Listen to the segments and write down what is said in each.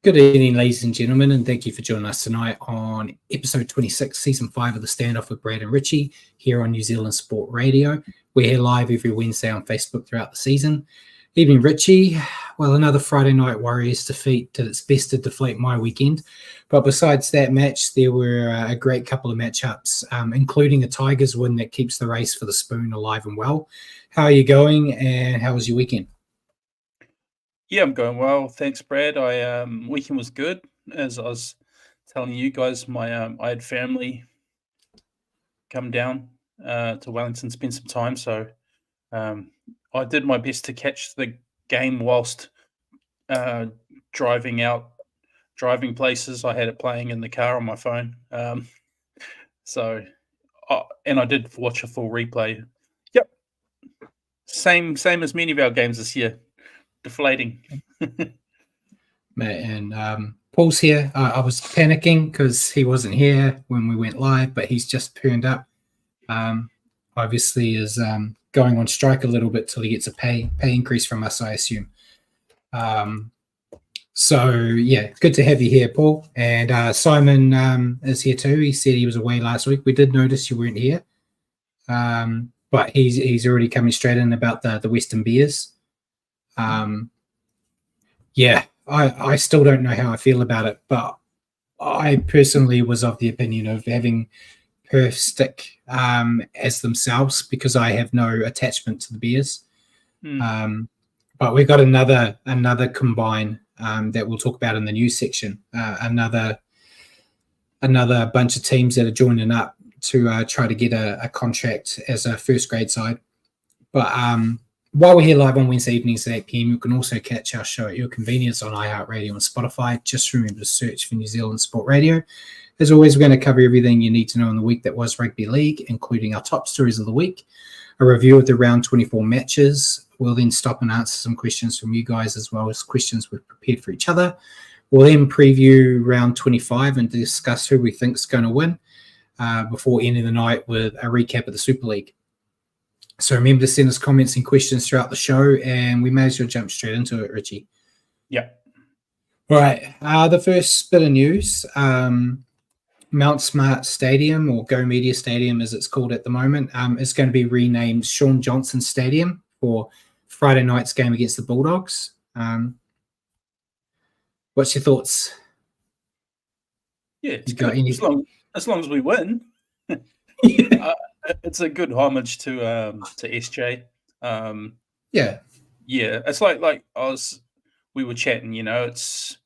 Good evening, ladies and gentlemen, and thank you for joining us tonight on episode 26, season 5 of the Standoff with Brad and Richie here on New Zealand Sport Radio. We're here live every Wednesday on Facebook throughout the season. Evening, Richie. Well, another Friday night Warriors defeat did its best to deflate my weekend. But besides that match, there were a great couple of matchups, including a Tigers win that keeps the race for the spoon alive and well. How are you going, and how was your weekend? Yeah, I'm going well. Thanks, Brad. Weekend was good. As I was telling you guys, I had family come down to Wellington, spend some time. So I did my best to catch the game whilst driving places. I had it playing in the car on my phone. And I did watch a full replay. Yep, same as many of our games this year. Deflating. And Paul's here. I was panicking because he wasn't here when we went live, but he's just turned up. Obviously is going on strike a little bit till he gets a pay increase from us, I assume. So yeah, good to have you here, Paul. And Simon is here too. He said he was away last week. We did notice you weren't here, but he's already coming straight in about the Western Bears. Yeah, I still don't know how I feel about it, but I personally was of the opinion of having Perth stick as themselves because I have no attachment to the Bears. But we've got another combine that we'll talk about in the news section. Another bunch of teams that are joining up to try to get a contract as a first grade side. But while we're here live on Wednesday evenings at 8 p.m, you can also catch our show at your convenience on iHeartRadio and Spotify. Just remember to search for New Zealand Sport Radio. As always, we're going to cover everything you need to know in the week that was rugby league, including our top stories of the week, a review of the round 24 matches. We'll then stop and answer some questions from you guys as well as questions we've prepared for each other. We'll then preview round 25 and discuss who we think is going to win before ending the night with a recap of the Super League. So remember to send us comments and questions throughout the show, and we may as well jump straight into it, Richie. Yeah. All right. The first bit of news, Mount Smart Stadium, or Go Media Stadium as it's called at the moment, is going to be renamed Shaun Johnson Stadium for Friday night's game against the Bulldogs. What's your thoughts? Yeah, it's good. As long as we win. It's a good homage to SJ. Yeah. It's like we were chatting. It's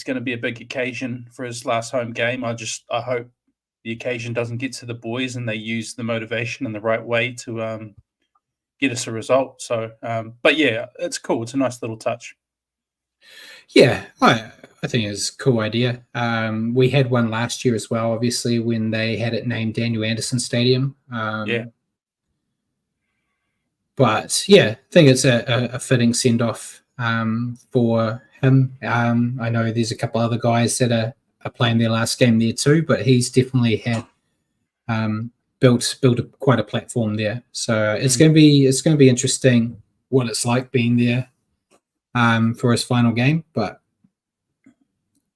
going to be a big occasion for his last home game. I hope the occasion doesn't get to the boys and they use the motivation in the right way to get us a result. So, but yeah, it's cool. It's a nice little touch. Yeah, I think it's a cool idea. We had one last year as well, obviously, when they had it named Daniel Anderson Stadium. But yeah, I think it's a fitting send-off for him. I know there's a couple other guys that are playing their last game there too, but he's definitely had built quite a platform there. So it's going to be interesting what it's like being there for his final game. But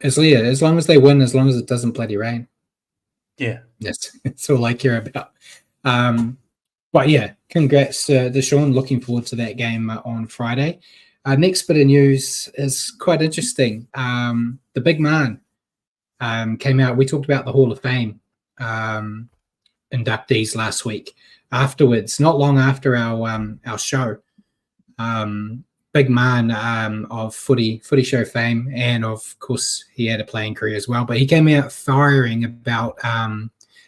as long as they win, as long as it doesn't bloody rain. Yeah. That's all I care about. But yeah, congrats to Shaun. Looking forward to that game on Friday. Next bit of news is quite interesting. The big man came out. We talked about the Hall of Fame inductees last week. Afterwards, not long after our show, big man of footy show fame, and of course he had a playing career as well. But he came out firing about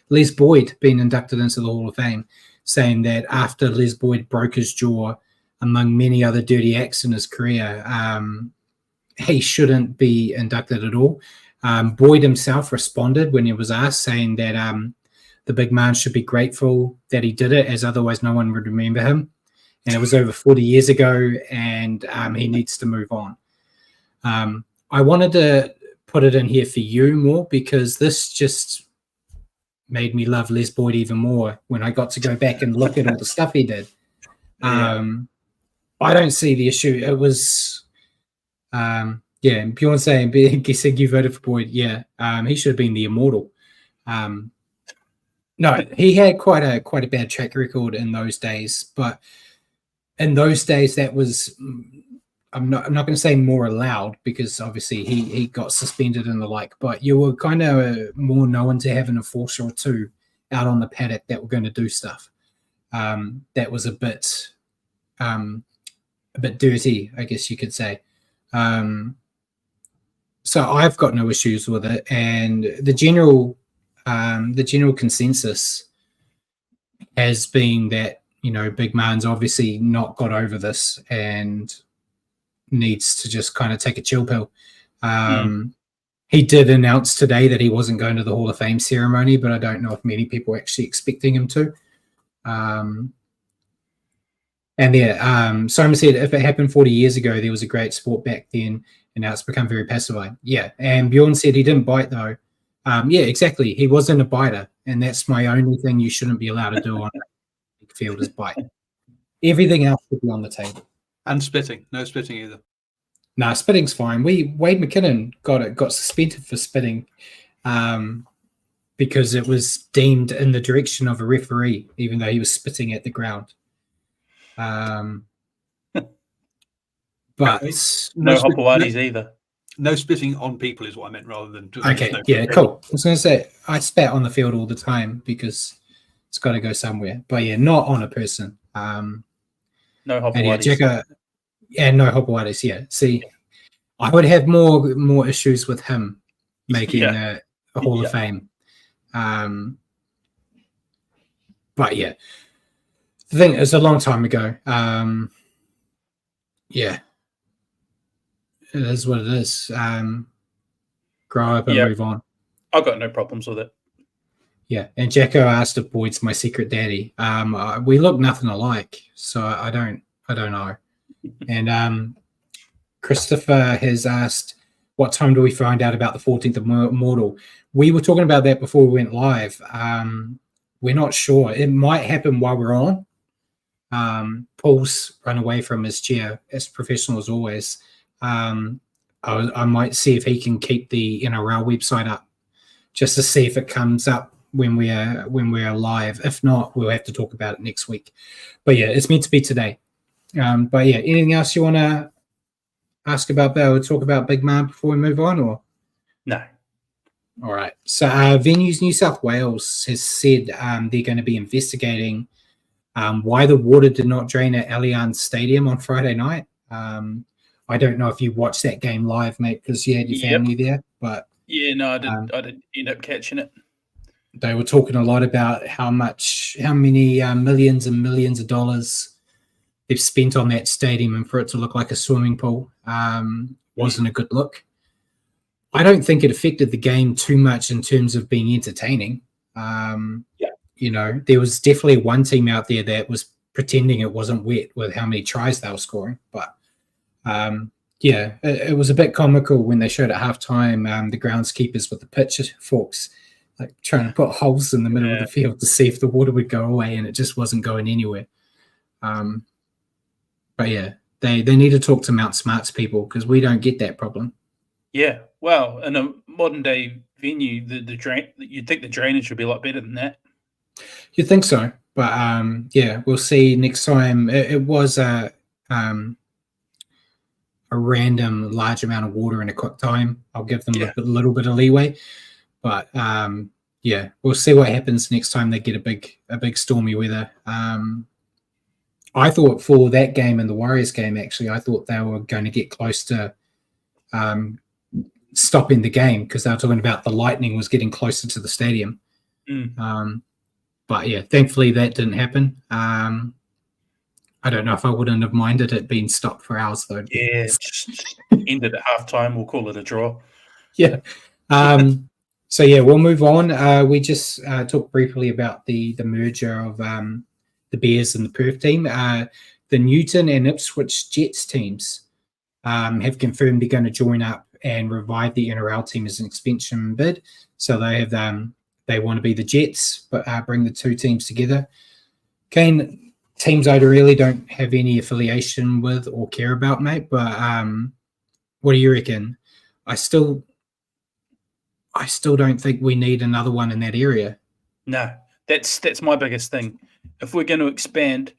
Les Boyd being inducted into the Hall of Fame, saying that after Les Boyd broke his jaw, among many other dirty acts in his career, he shouldn't be inducted at all. Boyd himself responded when he was asked, saying that the big man should be grateful that he did it, as otherwise no one would remember him. And it was over 40 years ago, and he needs to move on. I wanted to put it in here for you more because this just made me love Les Boyd even more when I got to go back and look at all the stuff he did. I don't see the issue. It was Yeah, and Bjorn saying, guessing you voted for Boyd. Yeah, he should have been the immortal. No, he had quite a bad track record in those days, but in those days that was I'm not going to say more allowed because obviously he got suspended and the like, but you were kind of more known to have an enforcer or two out on the paddock that were going to do stuff. That was a bit dirty, I guess you could say. So I've got no issues with it, and the general consensus has been that Big Man's obviously not got over this and needs to just kind of take a chill pill. He did announce today that he wasn't going to the Hall of Fame ceremony, but I don't know if many people are actually expecting him to. And yeah, Simon said if it happened 40 years ago, there was a great sport back then, and now it's become very pacified. Yeah, and Bjorn said he didn't bite though. Yeah, exactly. He wasn't a biter, and that's my only thing you shouldn't be allowed to do on a big field is bite. Everything else should be on the table. And spitting. No spitting either. No, spitting's fine. Wade McKinnon got suspended for spitting because it was deemed in the direction of a referee, even though he was spitting at the ground. But no Hopoatis either. No spitting on people is what I meant, rather than okay. Yeah, cool. I was going to say I spat on the field all the time because it's got to go somewhere. But yeah, not on a person. No Hopoatis. No Hopoatis. Yeah. See, I would have more issues with him making a Hall of Fame. But yeah. The thing is, a long time ago. Yeah, it is what it is. Grow up and move on. I've got no problems with it. Yeah, and Jacko asked if Boyd's my secret daddy. We look nothing alike, so I don't know. And Christopher has asked, what time do we find out about the 14th Immortal? We were talking about that before we went live. We're not sure. It might happen while we're on. Paul's run away from his chair, as professional as always. I might see if he can keep the NRL website up just to see if it comes up when we are live. If not, we'll have to talk about it next week. But yeah, it's meant to be today. But yeah, anything else you want to ask about that or talk about Big Man before we move on, or no? All right. So Venues New South Wales has said they're going to be investigating why the water did not drain at Allianz Stadium on Friday night. I don't know if you watched that game live, mate, because you had your family there. But yeah, no, I did end up catching it. They were talking a lot about how many millions and millions of dollars they've spent on that stadium, and for it to look like a swimming pool wasn't a good look. I don't think it affected the game too much in terms of being entertaining. There was definitely one team out there that was pretending it wasn't wet with how many tries they were scoring. But it was a bit comical when they showed at halftime the groundskeepers with the pitchforks, like trying to put holes in the middle of the field to see if the water would go away, and it just wasn't going anywhere. But yeah, they need to talk to Mount Smart's people because we don't get that problem. Yeah, well, in a modern day venue, the drain, you'd think the drainage would be a lot better than that. You'd think so, but we'll see next time. It was a random large amount of water in a quick time. I'll give them a little bit of leeway, but we'll see what happens next time they get a big stormy weather. I thought for that game and the Warriors game, actually, I thought they were going to get close to stopping the game because they were talking about the lightning was getting closer to the stadium. But yeah, thankfully that didn't happen. I don't know if I wouldn't have minded it being stopped for hours though. Yeah, just ended at halftime. We'll call it a draw. Yeah. So yeah, we'll move on. We just talked briefly about the merger of the Bears and the Perth team. The Newton and Ipswich Jets teams have confirmed they're going to join up and revive the NRL team as an expansion bid. So they have they want to be the Jets, but bring the two teams together. Kane, teams I really don't have any affiliation with or care about, mate. But what do you reckon? I still don't think we need another one in that area. No, that's my biggest thing. If we're going to expand,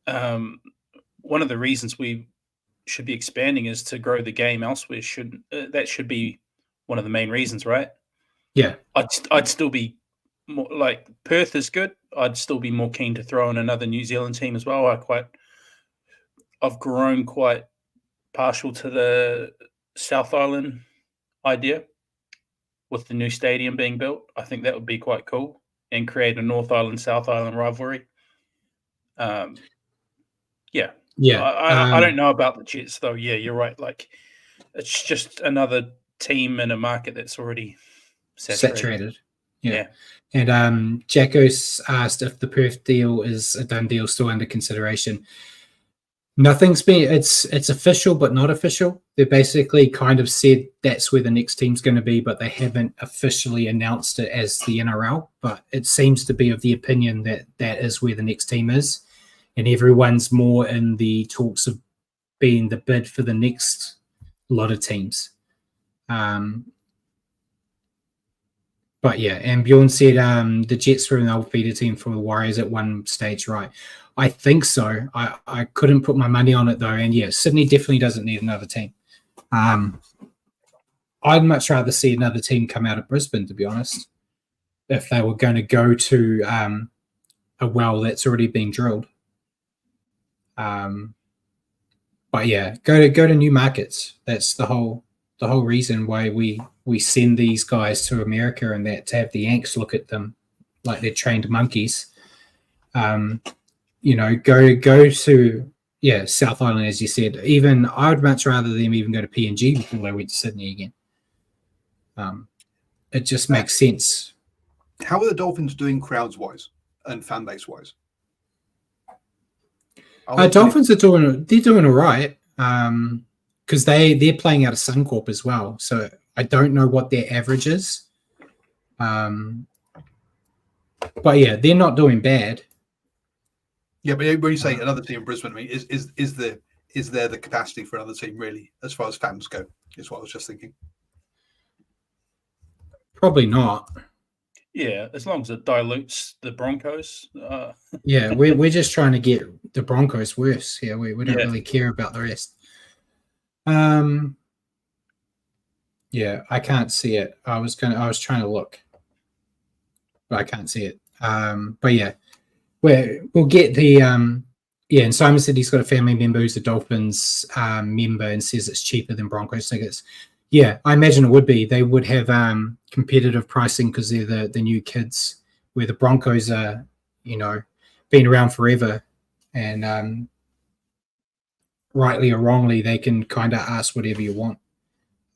one of the reasons we should be expanding is to grow the game elsewhere. That should be one of the main reasons, right? Yeah. I'd still be more like Perth is good. I'd still be more keen to throw in another New Zealand team as well. I've grown quite partial to the South Island idea with the new stadium being built. I think that would be quite cool and create a North Island South Island rivalry. Yeah. I don't know about the Jets though. Yeah, you're right. Like, it's just another team in a market that's already saturated. Yeah. And Jacko's asked if the Perth deal is a done deal, still under consideration. Nothing's been. It's official, but not official. They basically kind of said that's where the next team's going to be, but they haven't officially announced it as the NRL. But it seems to be of the opinion that that is where the next team is, and everyone's more in the talks of being the bid for the next lot of teams. But yeah, and Bjorn said the Jets were an old feeder team for the Warriors at one stage, right? I think so. I couldn't put my money on it though, and yeah, Sydney definitely doesn't need another team. I'd much rather see another team come out of Brisbane, to be honest, if they were going to go to a well that's already been drilled. But yeah, go to new markets. That's the whole reason why we send these guys to America, and that to have the Yanks look at them like they're trained monkeys. Go to South Island, as you said. Even I would much rather them even go to PNG before they went to Sydney again. It just makes sense. How are the Dolphins doing crowds wise and fan base wise? Dolphins are doing all right. Because they're playing out of Suncorp as well. So I don't know what their average is. But yeah, they're not doing bad. Yeah, but when you say another team in Brisbane, I mean, is there the capacity for another team really, as far as fans go? Is what I was just thinking. Probably not. Yeah, as long as it dilutes the Broncos. Yeah, we're just trying to get the Broncos worse. Yeah, we don't really care about the rest. Yeah, I can't see it. I was trying to look, but I can't see it. But yeah, we'll get the and Simon said he's got a family member who's a Dolphins member and says it's cheaper than Broncos tickets. Yeah, I imagine it would be. They would have competitive pricing because they're the new kids, where the Broncos are, been around forever, and rightly or wrongly, they can kind of ask whatever you want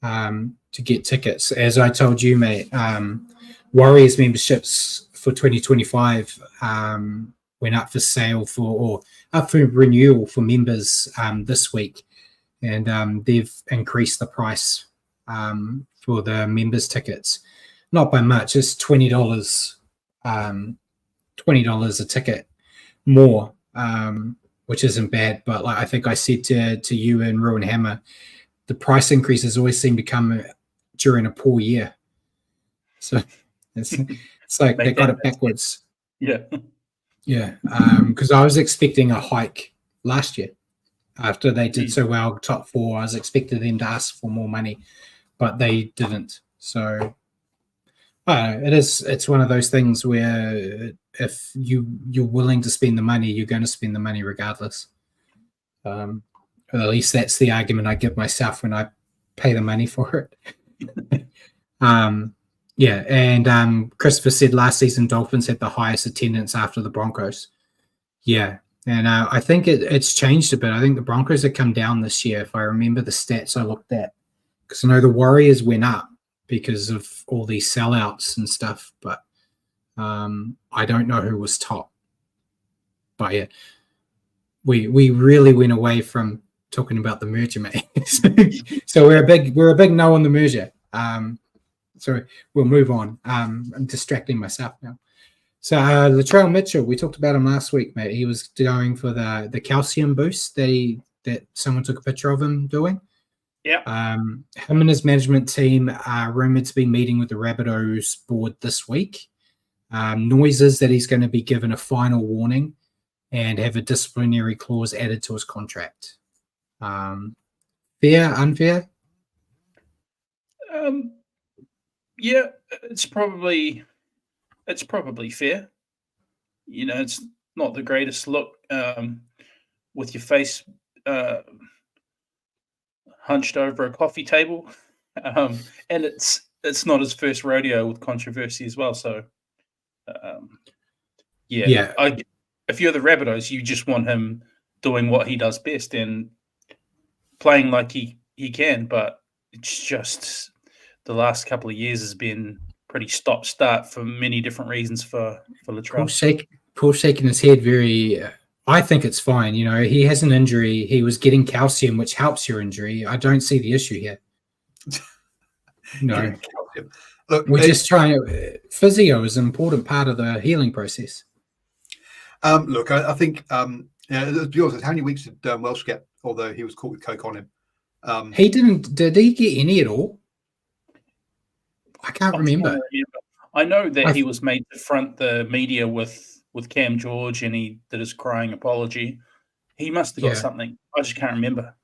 to get tickets. As I told you, mate, Warriors memberships for 2025 went up for sale up for renewal for members this week, and they've increased the price for the members tickets, not by much. It's $20 a ticket more. Which isn't bad, but like I think I said to you and Ruin Hammer, the price increases always seem to come during a poor year. So it's like they got it backwards. Yeah. Yeah. Because I was expecting a hike last year after they did so well, top four. I was expecting them to ask for more money, but they didn't. So it's one of those things where if you're willing to spend the money, you're going to spend the money regardless. Or at least that's the argument I give myself when I pay the money for it. And Christopher said last season Dolphins had the highest attendance after the Broncos. Yeah, and I think it's changed a bit. I think the Broncos have come down this year, if I remember the stats I looked at, because I know the Warriors went up because of all these sellouts and stuff, but I don't know who was top. But yeah, we really went away from talking about the merger, mate. So we're a big no on the merger. So we'll move on. I'm distracting myself now. So Latrell Mitchell, we talked about him last week, mate. He was going for the calcium boost that someone took a picture of him doing. Yeah. Him and his management team are rumored to be meeting with the Rabbitohs board this week. Noises that he's going to be given a final warning and have a disciplinary clause added to his contract. Fair, unfair? Yeah, it's probably fair. It's not the greatest look with your face hunched over a coffee table, and it's not his first rodeo with controversy as well. So, if you're the Rabbitohs, you just want him doing what he does best and playing like he can. But it's just the last couple of years has been pretty stop-start for many different reasons for Latrell. Paul's shaking his head very. I think it's fine. He has an injury. He was getting calcium, which helps your injury. I don't see the issue here. No. Look, we're just trying to. Physio is an important part of the healing process. Look, I think, to be honest, how many weeks did Welsh get, although he was caught with coke on him? He didn't. Did he get any at all? I can't remember. I know that he was made to front the media with Cam George, and he did his crying apology. He must have got something. I just can't remember.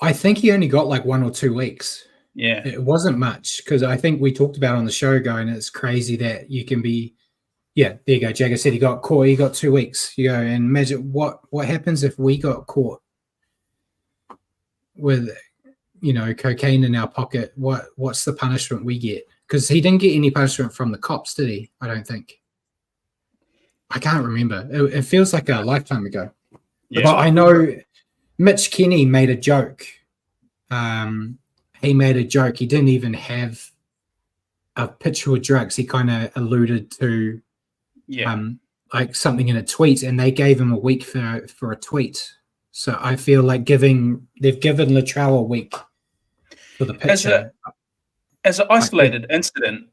I think he only got like 1 or 2 weeks. Yeah. It wasn't much, because I think we talked about on the show going, it's crazy that you can be, there you go. Jagger said he got caught. He got 2 weeks. You go and imagine what happens if we got caught with, cocaine in our pocket. What's the punishment we get? Because he didn't get any punishment from the cops, did he? I don't think. I can't remember. It feels like a lifetime ago. Yeah. But I know Mitch Kenny made a joke. He made a joke. He didn't even have a picture with drugs. He kind of alluded to like something in a tweet, and they gave him a week for a tweet. So I feel like they've given Latrell a week for the picture. As an isolated incident,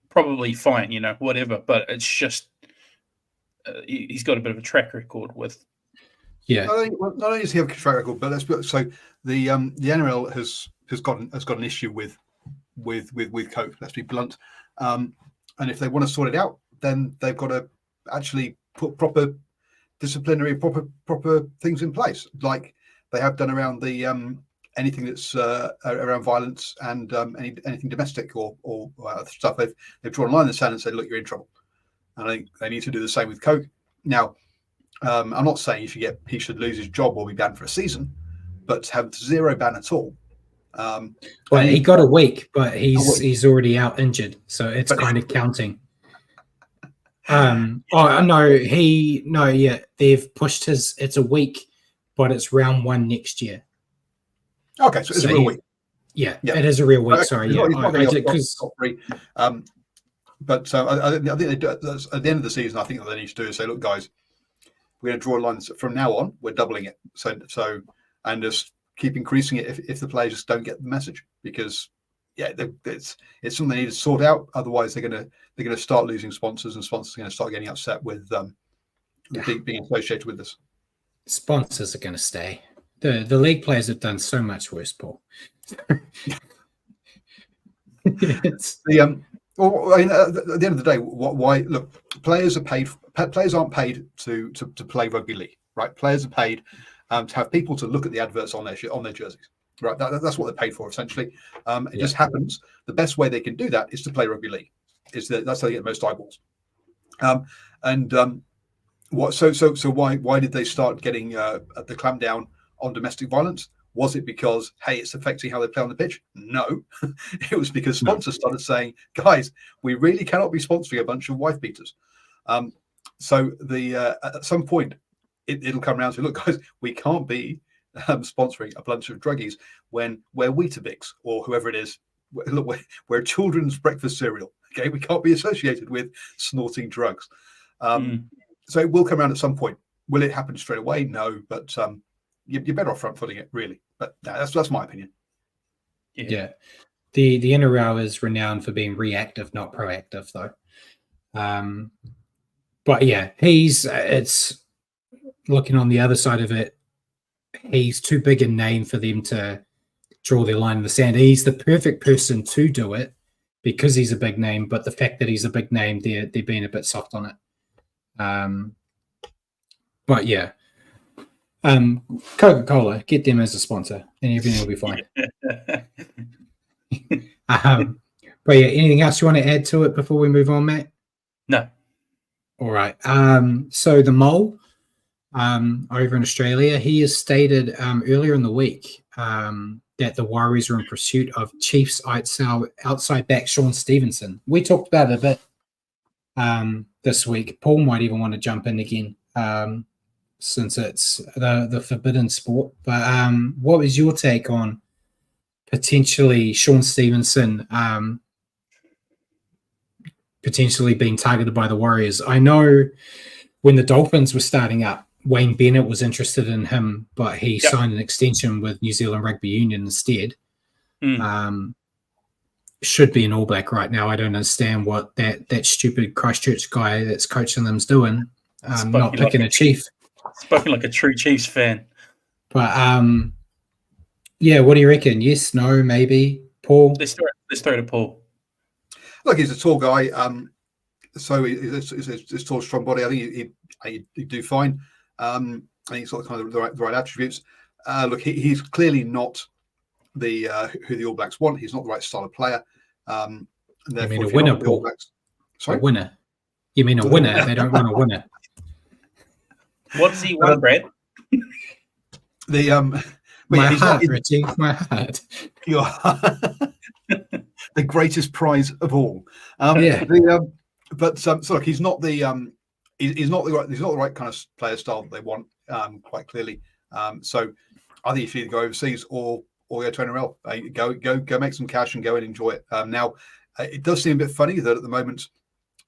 probably fine, whatever. But it's just he's got a bit of a track record with. Yeah. Not only does he have a track record, but so the NRL has got an issue with coke. Let's be blunt. And if they want to sort it out, then they've got to actually put proper disciplinary, proper things in place, like they have done around the anything that's around violence and anything domestic or stuff. They've drawn a line in the sand and said, look, you're in trouble. And I think they need to do the same with coke. Now, I'm not saying he should lose his job or be banned for a season, but to have zero ban at all. Well, he got a week, but he's already out injured, so it's kind of counting. They've pushed it's a week, but it's round 1 next year. Okay, so it's a real week. Yeah, it is a real week. Sorry, But I think they do, at the end of the season, I think what they need to do is say, look, guys, we're going to draw a line from now on. We're doubling it. So and just keep increasing it if the players just don't get the message, because it's something they need to sort out. Otherwise, they're going to start losing sponsors, and sponsors are going to start getting upset with being associated with this. Sponsors are going to stay. The league players have done so much worse, Paul. Well, at the end of the day, why look? Players are paid. Players aren't paid to play rugby league, right? Players are paid to have people to look at the adverts on their jerseys, right? That's what they're paid for, essentially. It just happens the best way they can do that is to play rugby league. That's how they get the most eyeballs. So why did they start getting the clampdown on domestic violence? Was it because, hey, it's affecting how they play on the pitch? No, it was because sponsors started saying, guys, we really cannot be sponsoring a bunch of wife beaters. So at some point, it'll come around to, look, guys, we can't be sponsoring a bunch of druggies when we're Weetabix or whoever it is. Look, we're children's breakfast cereal. Okay, we can't be associated with snorting drugs. So it will come around at some point. Will it happen straight away? No, but you're better off front-footing it, really. But that's my opinion. Yeah. The NRL is renowned for being reactive, not proactive, though. But yeah, it's looking on the other side of it. He's too big a name for them to draw their line in the sand. He's the perfect person to do it because he's a big name, but the fact that he's a big name, they're being a bit soft on it. But yeah, Coca-Cola, get them as a sponsor, and everything will be fine. But yeah, anything else you want to add to it before we move on, Matt? No. All right. So the Mole over in Australia, he has stated earlier in the week that the Warriors are in pursuit of Chiefs outside back Sean Stevenson. We talked about it a bit this week. Paul might even want to jump in again since it's the forbidden sport. But what was your take on potentially Sean Stevenson potentially being targeted by the Warriors? I know when the Dolphins were starting up, Wayne Bennett was interested in him, but he signed an extension with New Zealand Rugby Union instead. Should be an All Black right now. I don't understand what that stupid Christchurch guy that's coaching them's doing. Not picking a Chief. Spoken like a true Chiefs fan. But yeah, what do you reckon? Yes, no, maybe? Paul? Let's throw to Paul. Look, he's a tall guy. So he's tall, strong body. I think he'd do fine. I think he's got kind of the right attributes. Look, he's clearly not the who the All Blacks want. He's not the right style of player. I mean a winner, Paul. Sorry? A winner. You mean a winner? They don't want a winner. What does he want, Brad? My heart, Richie. My heart. Your the greatest prize of all. Yeah. So look, he's not the he's not the right kind of player style that they want. Quite clearly. So I think you should either go overseas or go to NRL. Go make some cash and go and enjoy it. Now, it does seem a bit funny that at the moment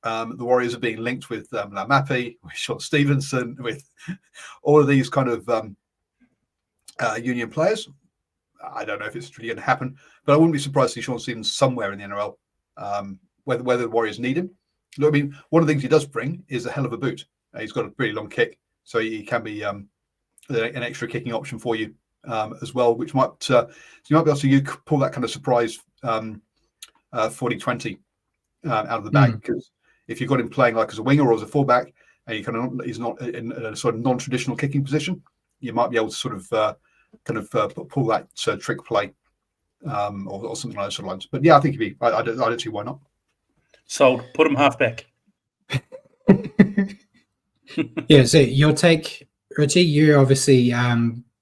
the Warriors are being linked with Lamapi, with Sean Stevenson, with all of these kind of union players. I don't know if it's really going to happen, but I wouldn't be surprised to see Sean Stevenson somewhere in the NRL, whether the Warriors need him. Look, I mean, one of the things he does bring is a hell of a boot. He's got a pretty long kick, so he can be an extra kicking option for you as well, which might so you might be able to pull that kind of surprise 40-20 out of the bag, because if you've got him playing like as a winger or as a fullback, and he's not in a sort of non-traditional kicking position, you might be able to sort of pull that trick play or something like those sort of lines. But yeah, I think I don't see why not. Sold. Put him halfback. Yeah, so your take, Richie, you're obviously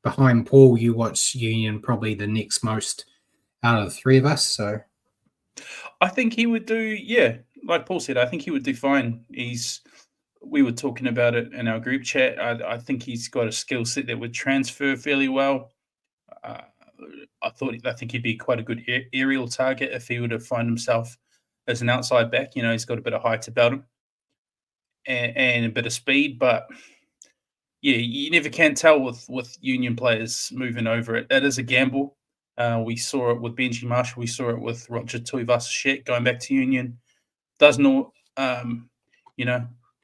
behind Paul. You watch Union probably the next most out of the three of us. So I think he would do, yeah, like Paul said, I think he would do fine. We were talking about it in our group chat. I think he's got a skill set that would transfer fairly well. I think he'd be quite a good aerial target if he would have found himself as an outside back. You know, he's got a bit of height about him and a bit of speed, but yeah, you never can tell with Union players moving over it. That is a gamble. We saw it with Benji Marshall. We saw it with Roger Tuivasa-Sheck going back to Union. Doesn't all,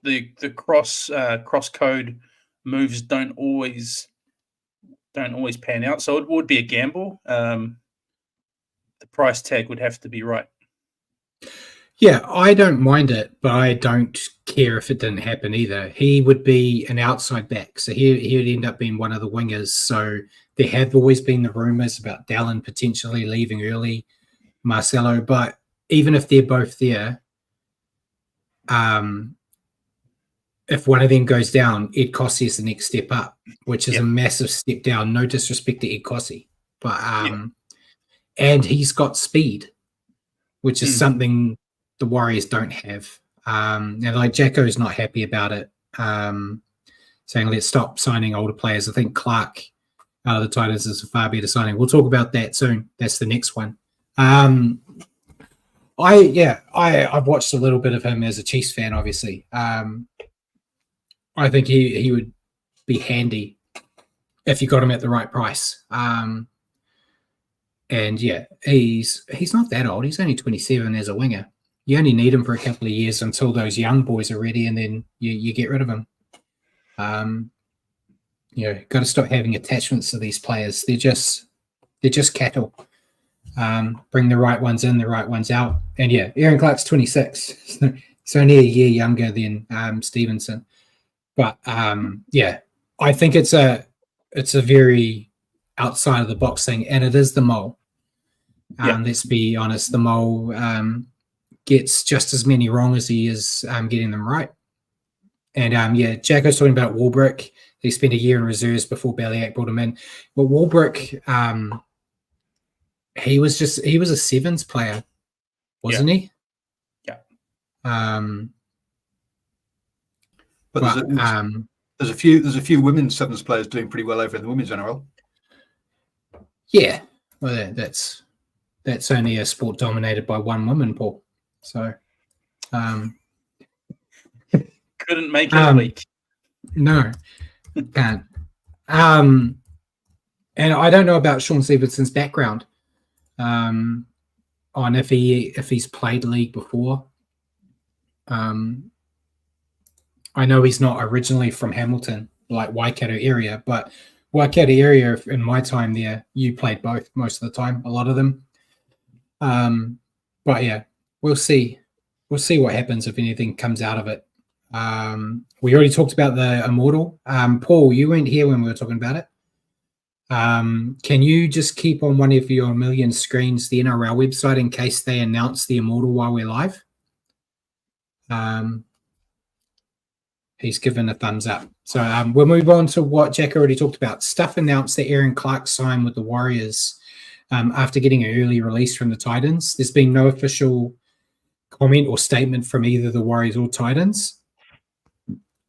the cross code moves don't always pan out. So it would be a gamble. The price tag would have to be right. yeah, I don't mind it, but I don't care if it didn't happen either. He would be an outside back, so he would end up being one of the wingers. So there have always been the rumours about Dallin potentially leaving early, Marcelo, but even if they're both there, if one of them goes down, Ed Cossey is the next step up, which is a massive step down. No disrespect to Ed Cossey, but and he's got speed, which is something the Warriors don't have. And like Jacko's not happy about it, saying let's stop signing older players. I think Clark out of the Titans is a far better signing. We'll talk about that soon. That's the next one. I've watched a little bit of him as a Chiefs fan, obviously. I think he would be handy if you got him at the right price. And yeah, he's not that old. He's only 27 as a winger. You only need him for a couple of years until those young boys are ready, and then you get rid of him. Got to stop having attachments to these players. They're just they're just cattle. Bring the right ones in, the right ones out. And yeah, Aaron Clark's 26. He's only a year younger than Stevenson. But yeah, I think it's a very outside of the box thing, and it is the mole. Let's be honest, the mole gets just as many wrong as he is getting them right. And yeah, Jacko's talking about Warbrick. He spent a year in reserves before Baliak brought him in. But Warbrick, he was a sevens player, wasn't he? Yeah. But there's a few women's sevens players doing pretty well over in the women's NRL. Yeah, well, that's only a sport dominated by one woman, Paul. So, couldn't make it a week. No, can't. And I don't know about Sean Stevenson's background, on if he's played league before. I know he's not originally from Hamilton, like Waikato area, but Waikato area, in my time there, you played both most of the time, a lot of them. But yeah, we'll see. We'll see what happens if anything comes out of it. We already talked about the Immortal. Paul, you weren't here when we were talking about it. Can you just keep on one of your million screens the NRL website in case they announce the Immortal while we're live? He's given a thumbs up. So we'll move on to what Jack already talked about. Stuff announced that Aaron Clark signed with the Warriors after getting an early release from the Titans. There's been no official comment or statement from either the Warriors or Titans.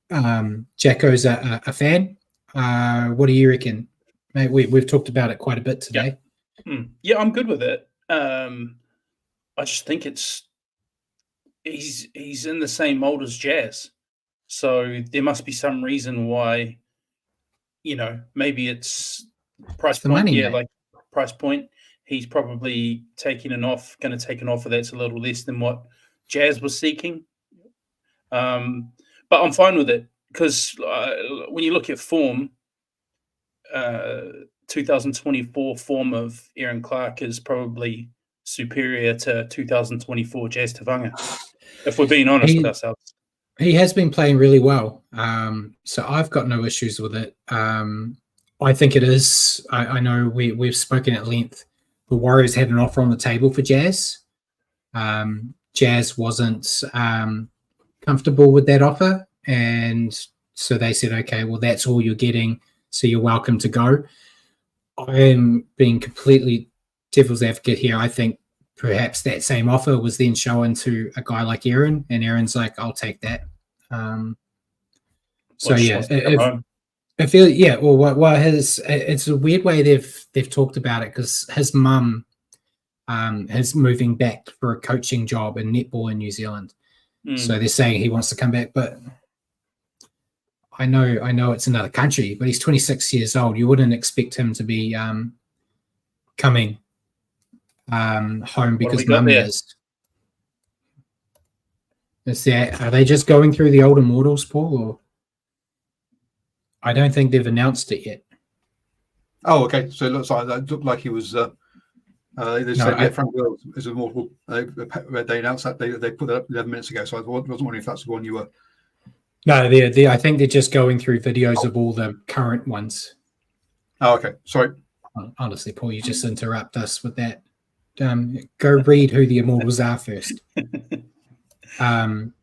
Jacko's a fan. What do you reckon? Mate, we've talked about it quite a bit today. Yeah, I'm good with it. I just think he's in the same mold as Jazz. So there must be some reason why, maybe it's price point. Money, like price point. He's probably going to take an offer that's a little less than what Jazz was seeking. But I'm fine with it because when you look at form, 2024 form of Aaron Clark is probably superior to 2024 Jazz Tavanga, if we're being honest with ourselves. He has been playing really well. So I've got no issues with it. I think it is. I know we've spoken at length. The Warriors had an offer on the table for Jazz. Jazz wasn't comfortable with that offer. And so they said, okay, well, that's all you're getting. So you're welcome to go. I am being completely devil's advocate here. I think perhaps that same offer was then shown to a guy like Aaron, and Aaron's like, I'll take that. So yeah, it's a weird way they've talked about it because his mum is moving back for a coaching job in netball in New Zealand. So they're saying he wants to come back, but I know it's another country, but he's 26 years old. You wouldn't expect him to be coming home because mum is. Are they just going through the old Immortals, Paul? Or I don't think they've announced it yet. Oh, okay. So it looked like he was. They said Frank Wells is Immortal. They announced that they put that up 11 minutes ago. So I wasn't wondering if that's the one you were. No, I think they're just going through videos of all the current ones. Oh, okay. Sorry. Honestly, Paul, you just interrupt us with that. Go read who the Immortals are first. And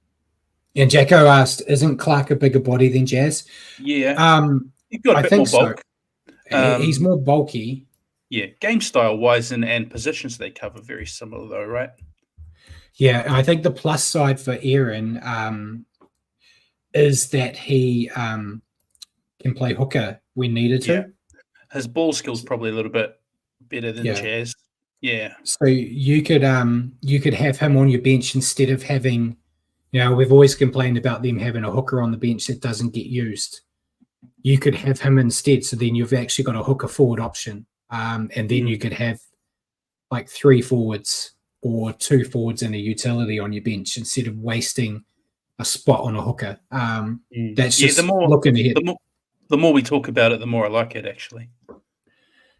Jacko asked, isn't Clark a bigger body than Jazz? Yeah. He's got a bit more bulk. So. He's more bulky. Yeah. Game style wise and positions they cover very similar though, right? Yeah. I think the plus side for Aaron is that he can play hooker when needed to. Yeah. His ball skill's probably a little bit better than Jazz. Yeah. So you could have him on your bench instead of having, we've always complained about them having a hooker on the bench that doesn't get used. You could have him instead. So then you've actually got a hooker forward option. And then you could have like 3 forwards or 2 forwards and a utility on your bench instead of wasting a spot on a hooker. That's just looking ahead. The more we talk about it, the more I like it, actually.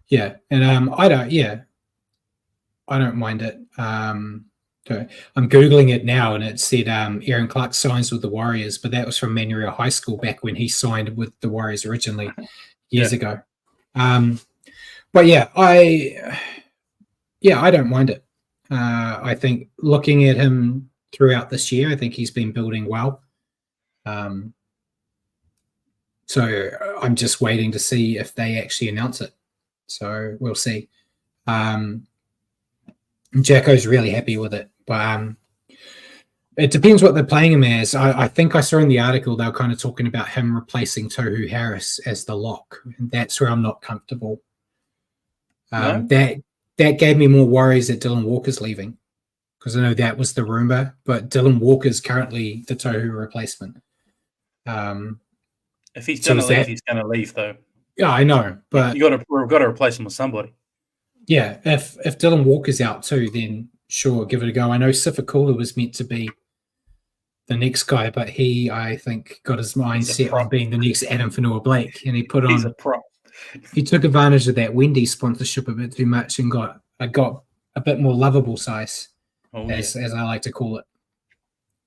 Yeah, and I don't mind it. I'm googling it now, and it said Aaron Clark signs with the Warriors, but that was from Manuel High School back when he signed with the Warriors originally years ago. But I don't mind it. I think looking at him throughout this year, I think he's been building well. So I'm just waiting to see if they actually announce it. So we'll see. Jacko's really happy with it, but it depends what they're playing him as. I think I saw in the article they were kind of talking about him replacing Tohu Harris as the lock, and that's where I'm not comfortable. No? That gave me more worries that Dylan Walker's leaving, because I know that was the rumor, but Dylan Walker's currently the Tohu replacement. If he's going to leave, he's going to leave, though. Yeah, I know, but we've got to replace him with somebody. Yeah, if Dylan Walker's out too, then sure, give it a go. I know Sifakula was meant to be the next guy, but he, I think, got his mind set on being the next Adam Fanua Blake, and he put on. He's a prop. He took advantage of that Wendy's sponsorship a bit too much and got a bit more lovable size, as I like to call it.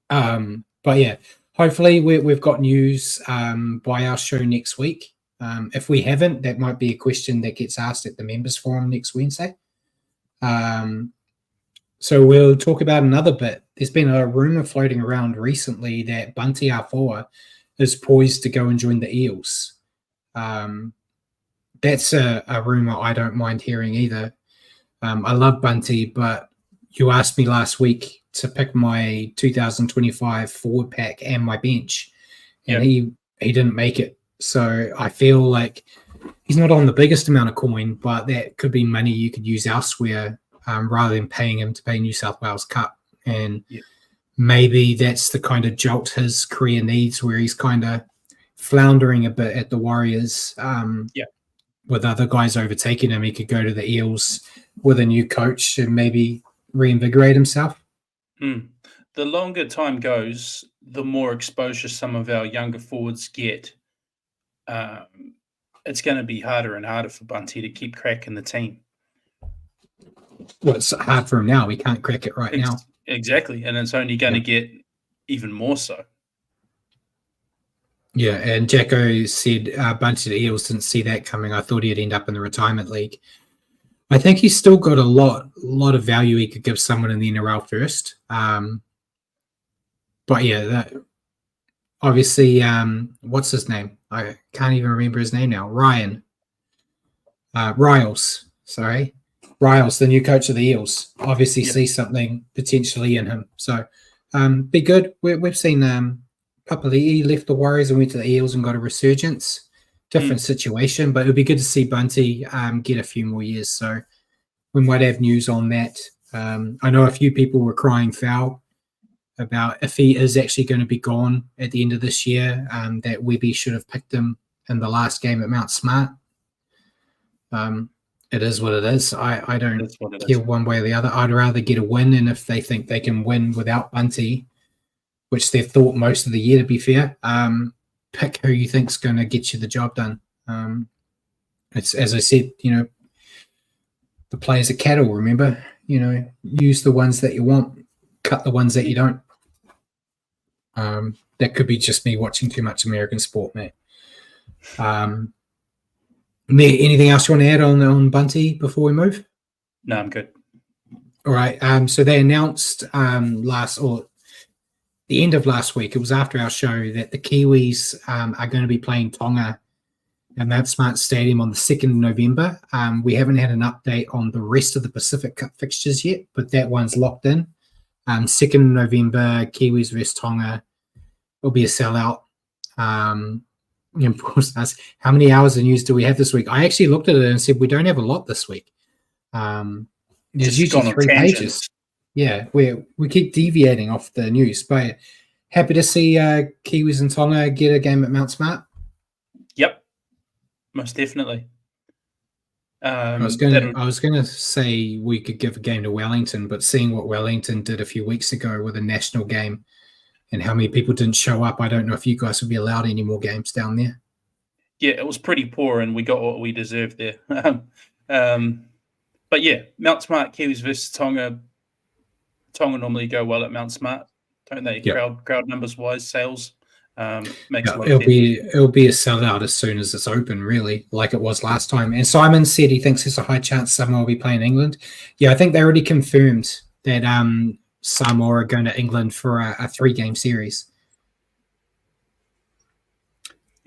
But yeah, hopefully we've got news by our show next week. If we haven't, that might be a question that gets asked at the members forum next Wednesday. So we'll talk about another bit. There's been a rumor floating around recently that Bunty Afoa is poised to go and join the Eels. That's a rumor I don't mind hearing either. I love Bunty, but you asked me last week to pick my 2025 forward pack and my bench, and he didn't make it. So I feel like he's not on the biggest amount of coin, but that could be money you could use elsewhere rather than paying him to pay New South Wales Cup. And maybe that's the kind of jolt his career needs, where he's kind of floundering a bit at the Warriors. With other guys overtaking him, he could go to the Eels with a new coach and maybe reinvigorate himself. The longer time goes, the more exposure some of our younger forwards get. It's going to be harder and harder for Bunty to keep cracking the team. Well, it's hard for him now. We can't crack it right now. Exactly. And it's only going to get even more so. Yeah, and Jacko said a bunch of the Eels didn't see that coming. I thought he'd end up in the retirement league. I think he's still got a lot of value he could give someone in the NRL first. But yeah, that obviously, what's his name? I can't even remember his name now. Riles, the new coach of the Eels, obviously sees something potentially in him. So be good. We've seen Papali'i left the Warriors and went to the Eels and got a resurgence. Different situation, but it would be good to see Bunty get a few more years. So we might have news on that. I know a few people were crying foul about if he is actually going to be gone at the end of this year, that Webby should have picked him in the last game at Mount Smart. It is what it is. I don't care one way or the other. I'd rather get a win, and if they think they can win without Bunty, which they've thought most of the year, to be fair, pick who you think's going to get you the job done. It's, as I said, the players are cattle, remember? Use the ones that you want, cut the ones that you don't. That could be just me watching too much American sport, mate. Anything else you want to add on Bunty before we move? No, I'm good. All right. So they announced the end of last week, it was after our show, that the Kiwis are going to be playing Tonga at Mount Smart Stadium on the 2nd of November. We haven't had an update on the rest of the Pacific Cup fixtures yet, but that one's locked in. 2nd of November, Kiwis versus Tonga. It'll be a sellout. Of course, how many hours of news do we have this week? I actually looked at it and said we don't have a lot this week. There's usually 3 pages. Yeah, we keep deviating off the news, but happy to see Kiwis and Tonga get a game at Mount Smart. Yep, most definitely. I was going to say we could give a game to Wellington, but seeing what Wellington did a few weeks ago with a national game and how many people didn't show up, I don't know if you guys will be allowed any more games down there. Yeah, it was pretty poor, and we got what we deserved there. But yeah, Mount Smart, Kiwis versus Tonga. Tonga normally go well at Mount Smart, don't they? Yep. Crowd numbers wise, sales makes a lot It'll of sense. it'll be a sellout as soon as it's open, really, like it was last time. And Simon said he thinks there's a high chance Samoa will be playing England. Yeah, I think they already confirmed that Samoa are going to England for a 3-game series.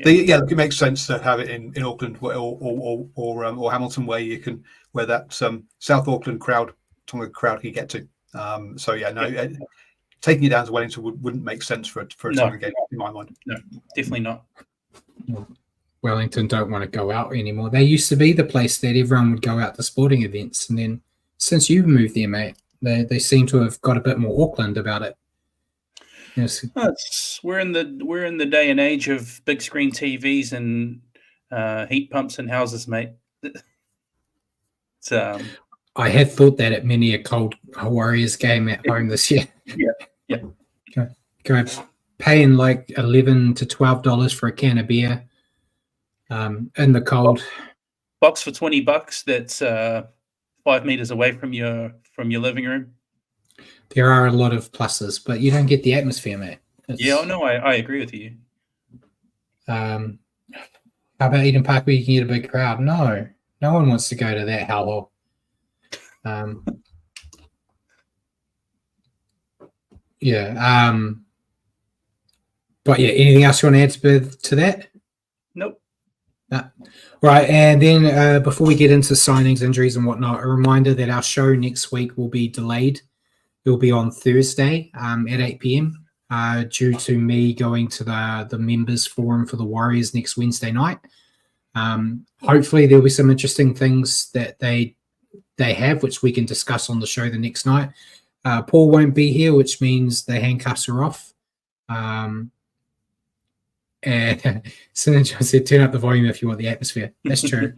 It makes sense to have it in Auckland or Hamilton, where that South Auckland crowd, Tonga crowd, can get to. Taking it down to Wellington wouldn't make sense for a Tonga game in my mind. No, definitely not. Wellington don't want to go out anymore. They used to be the place that everyone would go out to sporting events, and then since you've moved there, mate, they seem to have got a bit more Auckland about it. Yes. We're in the day and age of big screen TVs and heat pumps in houses, mate. I have thought that at many a cold Warriors game at home this year. Yeah. Go paying like $11 to $12 for a can of beer in the cold. Box for $20. That's 5 meters away from your living room. There are a lot of pluses, but you don't get the atmosphere, mate. I agree with you. How about Eden Park where you can get a big crowd? No one wants to go to that hellhole. But yeah, anything else you want to add to that? Nope. Right, and then before we get into signings, injuries, and whatnot, a reminder that our show next week will be delayed. It will be on Thursday at 8 p.m. Due to me going to the members forum for the Warriors next Wednesday night. Hopefully there'll be some interesting things that they have, which we can discuss on the show the next night. Paul won't be here, which means the handcuffs are off. And Synergy said, turn up the volume if you want the atmosphere. That's true.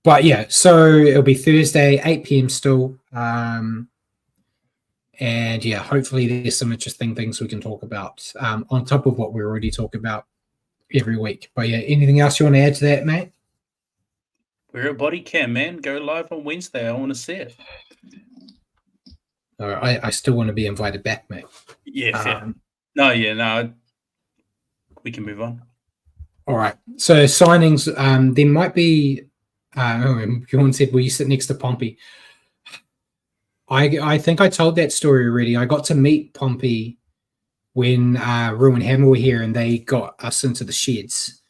But yeah, so it'll be Thursday, 8 p.m. still. And yeah, hopefully there's some interesting things we can talk about on top of what we already talk about every week. But yeah, anything else you want to add to that, mate? We're a body cam, man. Go live on Wednesday. I want to see it. I still want to be invited back, mate. Yeah, fair. No. We can move on. All right. So signings, there might be. Bjorn said, "Will you sit next to Pompey?" I think I told that story already. I got to meet Pompey when Rue and Hammer were here, and they got us into the sheds,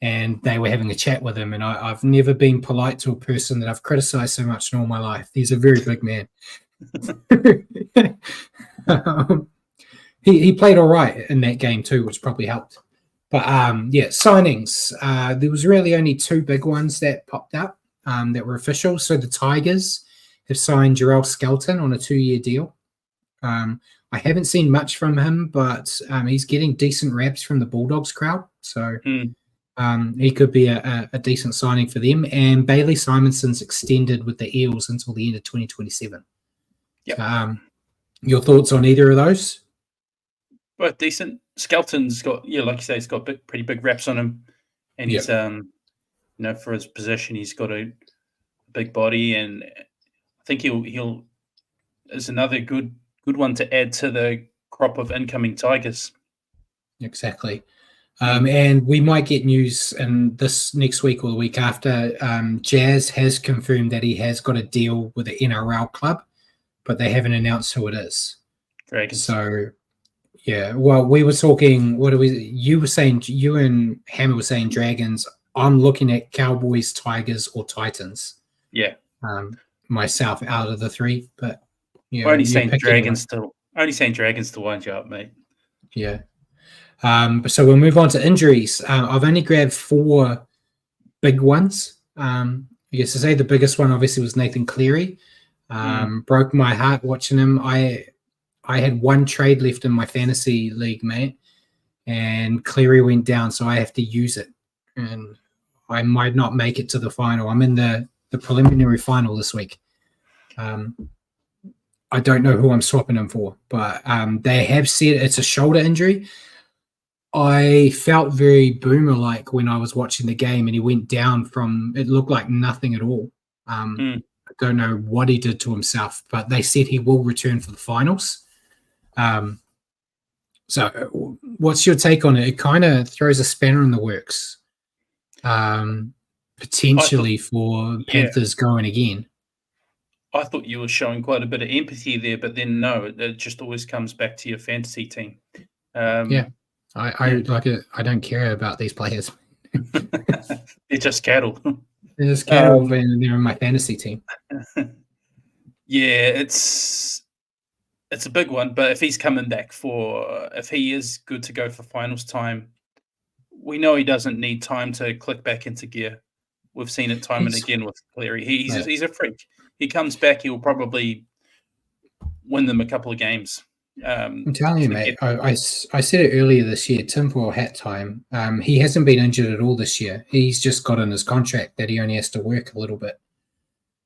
and they were having a chat with him. And I've never been polite to a person that I've criticized so much in all my life. He's a very big man. He played all right in that game too, which probably helped. But signings. There was really only 2 big ones that popped up that were official. So the Tigers have signed Jarrell Skelton on a 2-year deal. I haven't seen much from him, but he's getting decent raps from the Bulldogs crowd. So he could be a decent signing for them. And Bailey Simonson's extended with the Eels until the end of 2027. Yep. Your thoughts on either of those? Both decent. Skelton's got, like you say, he's got pretty big reps on him, and he's, for his position, he's got a big body, and I think he'll is another good one to add to the crop of incoming Tigers. Exactly. And we might get news in this next week or the week after. Jazz has confirmed that he has got a deal with the NRL club, but they haven't announced who it is. Dragons. So, yeah. Well, we were talking. You were saying, you and Hammer were saying Dragons. I'm looking at Cowboys, Tigers, or Titans. Yeah. Myself out of the 3, but yeah. Only saying Dragons to wind you up, mate. Yeah. So we'll move on to injuries. I've only grabbed 4 big ones. I guess to say the biggest one obviously was Nathan Cleary. Broke my heart watching him. I had 1 trade left in my fantasy league, mate, and Cleary went down, so I have to use it. And I might not make it to the final. I'm in the preliminary final this week. I don't know who I'm swapping him for, but they have said it's a shoulder injury. I felt very Boomer-like when I was watching the game, and he went down from, it looked like nothing at all. I don't know what he did to himself, but they said he will return for the finals. So what's your take on it? It kind of throws a spanner in the works, potentially for Panthers going again. I thought you were showing quite a bit of empathy there, but then no, it just always comes back to your fantasy team. I like it. I don't care about these players. They're just cattle. They're just cattle, and they're in my fantasy team. Yeah, it's a big one. But if he's coming back if he is good to go for finals time, we know he doesn't need time to click back into gear. We've seen it time and again with Cleary. He's a freak. He comes back, he'll probably win them a couple of games. I'm telling you, mate, I said it earlier this year, tinfoil hat time. He hasn't been injured at all this year. He's just got in his contract that he only has to work a little bit.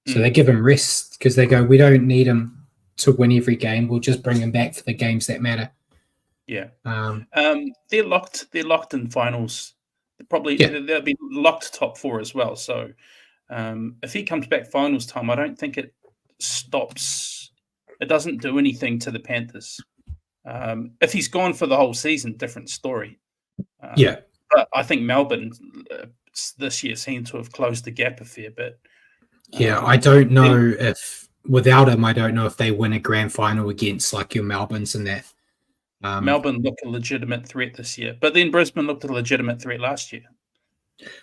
So they give him rest because they go, we don't need him to win every game. We'll just bring him back for the games that matter. Yeah. They're locked in finals. They'll be locked top 4 as well. So if he comes back finals time, I don't think it stops. It doesn't do anything to the Panthers. If he's gone for the whole season, different story. But I think Melbourne this year seemed to have closed the gap a fair bit. I don't know if without him, I don't know if they win a grand final against like your Melbournes and that. Melbourne look a legitimate threat this year, but then Brisbane looked a legitimate threat last year.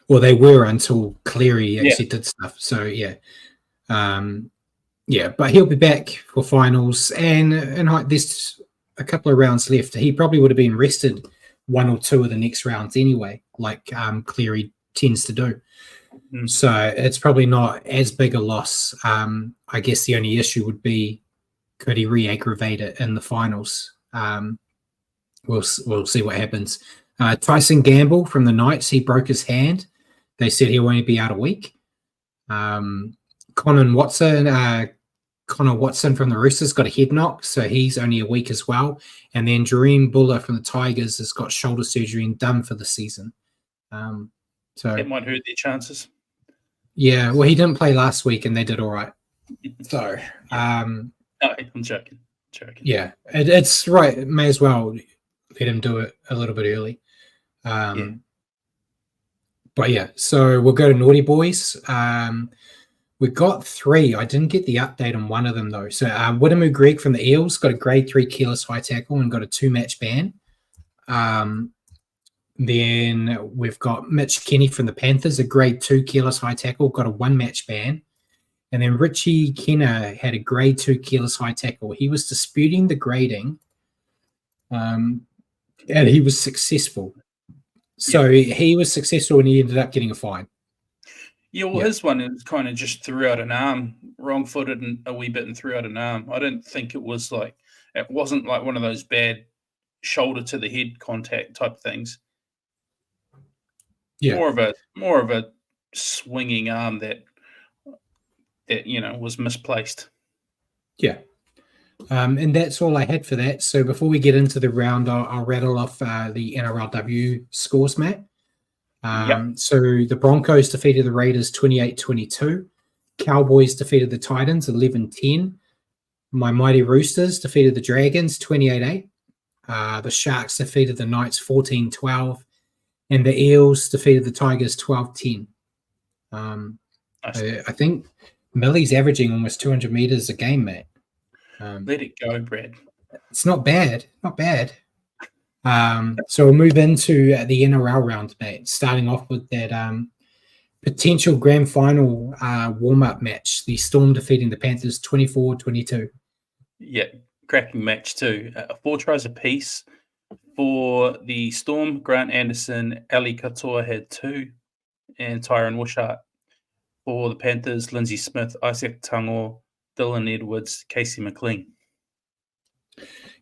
Well, they were until Cleary actually did stuff. So but he'll be back for finals, and there's a couple of rounds left. He probably would have been rested 1 or 2 of the next rounds anyway, like Cleary tends to do. So it's probably not as big a loss. I guess the only issue would be, could he re-aggravate it in the finals? We'll see what happens. Tyson Gamble from the Knights, he broke his hand. They said he'll only be out a week. Connor Watson from the Roosters got a head knock, so he's only a week as well. And then Jareem Buller from the Tigers has got shoulder surgery and done for the season. So it might hurt their chances. Yeah, well, he didn't play last week, and they did all right. So, I'm joking. Yeah, it's right. May as well let him do it a little bit early. But yeah, so we'll go to Naughty Boys. We got 3. I didn't get the update on one of them, though. So Widemu Greg from the Eels got a grade 3 careless high tackle and got a 2-match ban. Then we've got Mitch Kenny from the Panthers, a grade 2 careless high tackle, got a 1-match ban. And then Richie Kenner had a grade 2 careless high tackle. He was disputing the grading, and he was successful. So he was successful, and he ended up getting a fine. Yeah, well, his one is kind of just threw out an arm, wrong-footed and a wee bit and threw out an arm. I don't think it wasn't like one of those bad shoulder to the head contact type things. Yeah, more of a swinging arm that was misplaced. Yeah. And that's all I had for that. So before we get into the round, I'll rattle off the NRLW scores, Matt. So the Broncos defeated the Raiders 28-22. Cowboys defeated the Titans 11-10. My Mighty Roosters defeated the Dragons 28-8. The Sharks defeated the Knights 14-12. And the Eels defeated the Tigers 12-10. I think Millie's averaging almost 200 meters a game, mate. Let it go, Brad. It's not bad. Not bad. So we'll move into the NRL round, mate, starting off with that potential grand final warm-up match. The Storm defeating the Panthers 24-22. Yeah, cracking match too. 4 tries apiece. For the Storm, Grant Anderson, Ali Katoa had 2, and Tyron Wishart. For the Panthers, Lindsay Smith, Isaac Tango, Dylan Edwards, Casey McLean.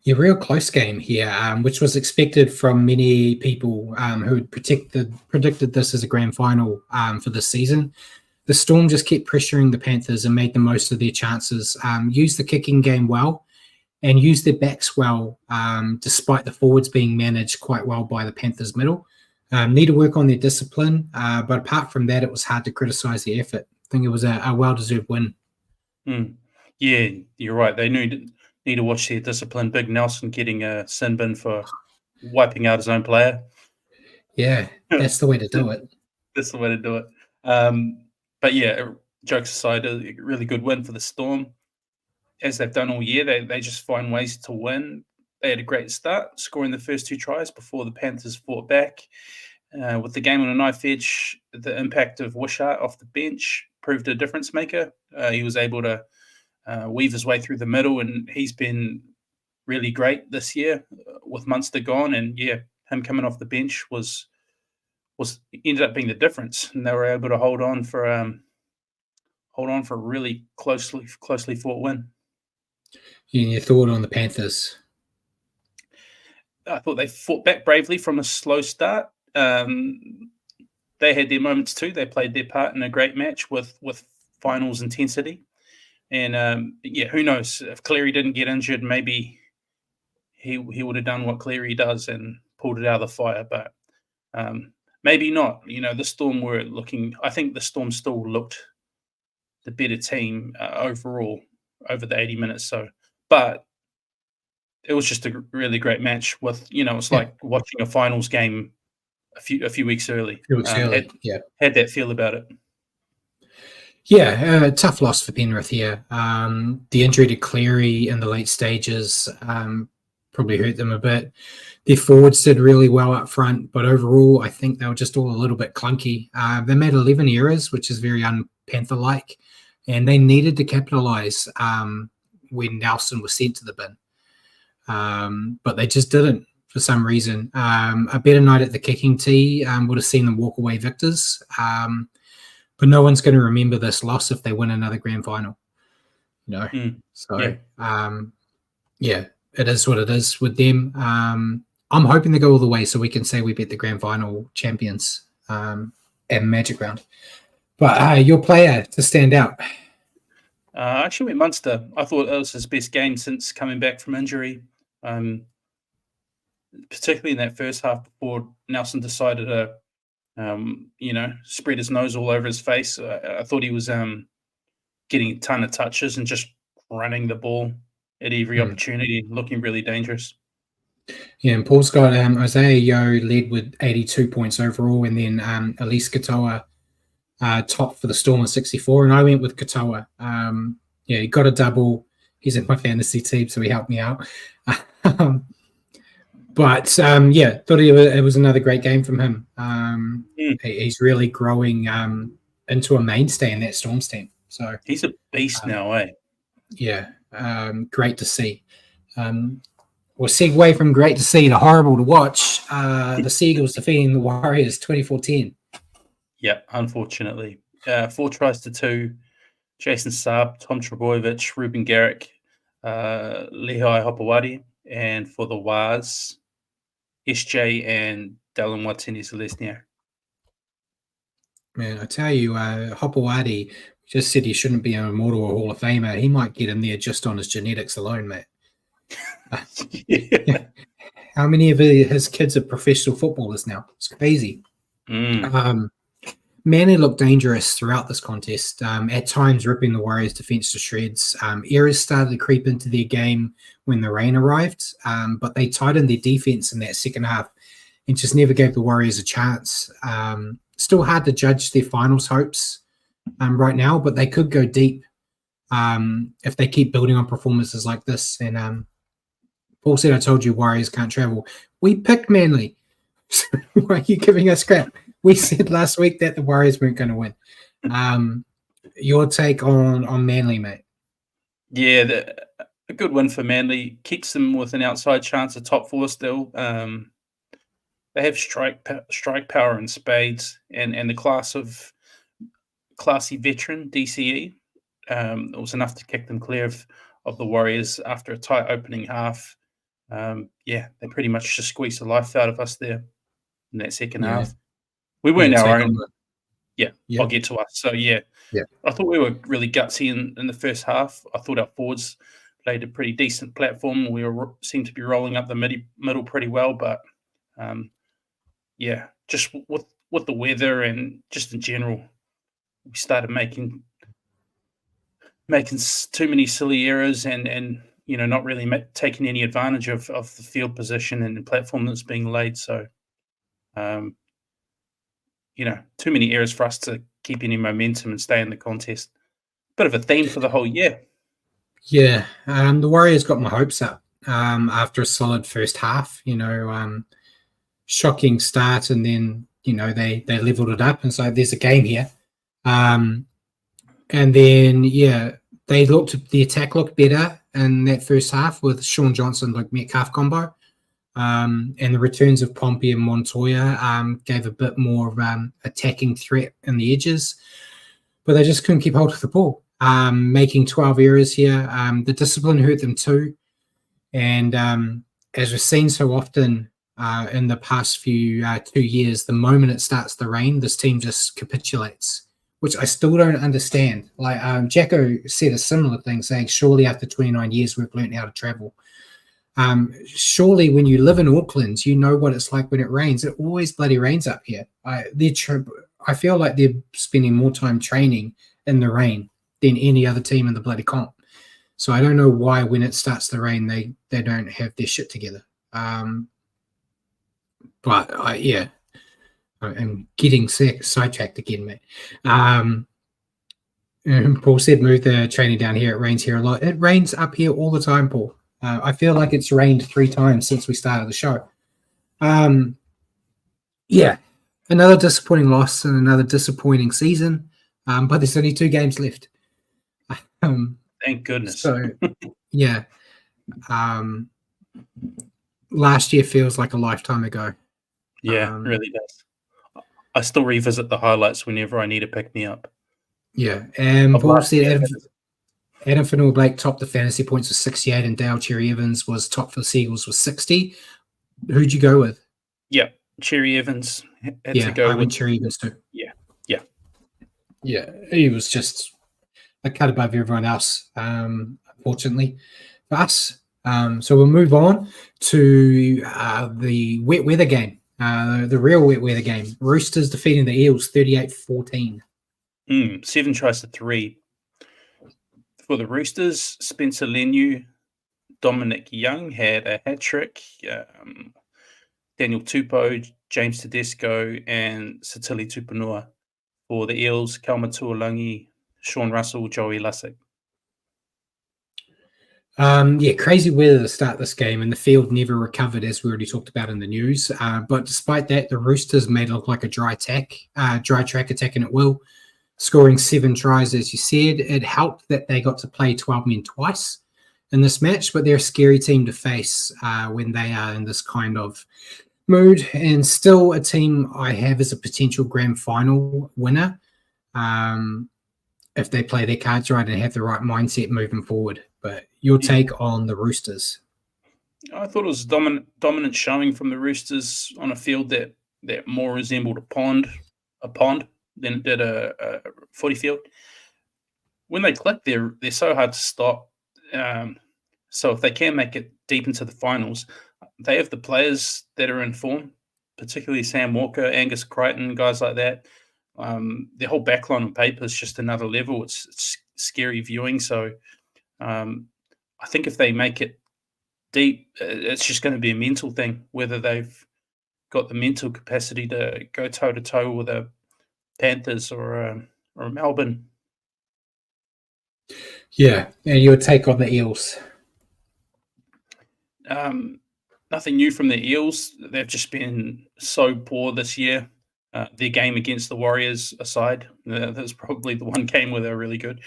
Yeah, real close game here, which was expected from many people who had predicted this as a grand final for this season. The Storm just kept pressuring the Panthers and made the most of their chances, used the kicking game well, and used their backs well, despite the forwards being managed quite well by the Panthers' middle. Need to work on their discipline, but apart from that, it was hard to criticise the effort. I think it was a well-deserved win. Yeah, you're right. They need to watch their discipline. Big Nelson getting a sin bin for wiping out his own player. Yeah, that's the way to do it. That's the way to do it. But yeah, jokes aside, a really good win for the Storm. As they've done all year, they just find ways to win. They had a great start, scoring the first 2 tries before the Panthers fought back. With the game on a knife edge, the impact of Wishart off the bench proved a difference maker. He was able to weave his way through the middle, and he's been really great this year with Munster gone. And yeah, him coming off the bench was ended up being the difference, and they were able to hold on for a really closely fought win. Your thought on the Panthers? I thought they fought back bravely from a slow start. They had their moments too. They played their part in a great match with finals intensity. And yeah, who knows? If Cleary didn't get injured, maybe he would have done what Cleary does and pulled it out of the fire. But maybe not. You know, the Storm were looking. I think the Storm still looked the better team overall over the 80 minutes. So, but it was just a really great match. With it's like watching a finals game a few weeks early. Had that feel about it. Yeah, tough loss for Penrith here. The injury to Cleary in the late stages probably hurt them a bit. Their forwards did really well up front, but overall, I think they were just all a little bit clunky. They made 11 errors, which is very un-Panther-like, and they needed to capitalise when Nelson was sent to the bin. But they just didn't for some reason. A better night at the kicking tee would have seen them walk away victors. But no one's going to remember this loss if they win another grand final. So yeah, it is what it is with them. I'm hoping they go all the way so we can say we beat the grand final champions at Magic Round. But your player to stand out? I actually went Munster. I thought it was his best game since coming back from injury. Particularly in that first half before Nelson decided to spread his nose all over his face. I thought he was getting a ton of touches and just running the ball at every opportunity, looking really dangerous. Yeah, and Paul's got Isaiah Yeo led with 82 points overall, and then Elise Katoa top for the Storm with 64, and I went with Katoa. He got a double. He's in my fantasy team, so he helped me out. But thought it was another great game from him. He's really growing into a mainstay in that Storms team. So he's a beast now, eh? Yeah, great to see. We'll segue from great to see to horrible to watch. The Seagulls defeating the Warriors 24-10. Yeah, unfortunately. 4 tries to 2. Jason Saab, Tom Trebojevic, Ruben Garrick, Lehigh Hopewadi, and for the Waz, SJ and Dallin Watini-Zelezniak. Man, I tell you, Hopewadi just said he shouldn't be an Immortal or Hall of Famer. He might get in there just on his genetics alone, mate. Yeah. How many of his kids are professional footballers now? It's crazy. Manly looked dangerous throughout this contest, at times ripping the Warriors' defence to shreds. Errors started to creep into their game when the rain arrived, but they tightened their defence in that second half and just never gave the Warriors a chance. Still hard to judge their finals hopes right now, but they could go deep if they keep building on performances like this. And Paul said, I told you Warriors can't travel. We picked Manly. Why are you giving us crap? We said last week that the Warriors weren't going to win. Your take on Manly, mate? Yeah, a good win for Manly. Keeps them with an outside chance of top 4 still. They have strike power in spades and the classy veteran, DCE. It was enough to kick them clear of the Warriors after a tight opening half. They pretty much just squeezed the life out of us there in that second half. We weren't our own. I'll get to us. So, I thought we were really gutsy in the first half. I thought our forwards played a pretty decent platform. We seem to be rolling up the middle pretty well, but yeah, just with the weather and just in general, we started making too many silly errors and not really taking any advantage of the field position and the platform that's being laid. So, too many errors for us to keep any momentum and stay in the contest. Bit of a theme for the whole year. Yeah, the Warriors got my hopes up after a solid first half. Shocking start, and then they leveled it up, and so there's a game here. And then the attack looked better in that first half with Sean Johnson, Metcalf combo. And the returns of Pompey and Montoya gave a bit more attacking threat in the edges, but they just couldn't keep hold of the ball. Making 12 errors here. The discipline hurt them too. And as we've seen so often in the past few 2 years, the moment it starts to rain, this team just capitulates, which I still don't understand. Jacko said a similar thing, saying, surely after 29 years, we've learned how to travel. Surely when you live in Auckland, you know what it's like when it rains. It always bloody rains up here. I feel like they're spending more time training in the rain than any other team in the bloody comp. So I don't know why when it starts to rain, they don't have their shit together. I'm getting sidetracked again, mate. And Paul said, move the training down here. It rains here a lot. It rains up here all the time, Paul. I feel like it's rained 3 times since we started the show. Another disappointing loss and another disappointing season. But there's only 2 games left. Thank goodness. So, yeah. Last year feels like a lifetime ago. Yeah, it really does. I still revisit the highlights whenever I need to pick me up. Yeah. And Paul said Adam Fanua-Blake topped the fantasy points with 68 and Dale Cherry Evans was top for the Seagulls with 60. Who'd you go with? Yeah, Cherry Evans had to go I went Cherry Evans too. Yeah, he was just a cut above everyone else, unfortunately for us. So we'll move on to the wet weather game, the real wet weather game. Roosters defeating the Eels 38-14. 7 tries to 3. For the Roosters, Spencer Leniu, Dominic Young had a hat-trick. Daniel Tupou, James Tedesco, and Satili Tupanua. For the Eels, Kalma Tuolangi, Sean Russell, Joey Lussick. Crazy weather to start this game, and the field never recovered, as we already talked about in the news. But despite that, the Roosters made it look like a dry track attacking at will, scoring 7 tries, as you said. It helped that they got to play 12 men twice in this match, but they're a scary team to face when they are in this kind of mood, and still a team I have as a potential grand final winner if they play their cards right and have the right mindset moving forward. But your take on the Roosters? I thought it was dominant showing from the Roosters on a field that more resembled a pond than it did a footy field. When they click, they're so hard to stop. So if they can make it deep into the finals, they have the players that are in form, particularly Sam Walker, Angus Crichton, guys like that. Their whole backline on paper is just another level. It's scary viewing. So I think if they make it deep, it's just going to be a mental thing, whether they've got the mental capacity to go toe-to-toe with a Panthers or a Melbourne. Yeah, and your take on the Eels? Nothing new from the Eels. They've just been so poor this year. Their game against the Warriors aside, that's probably the one game where they're really good.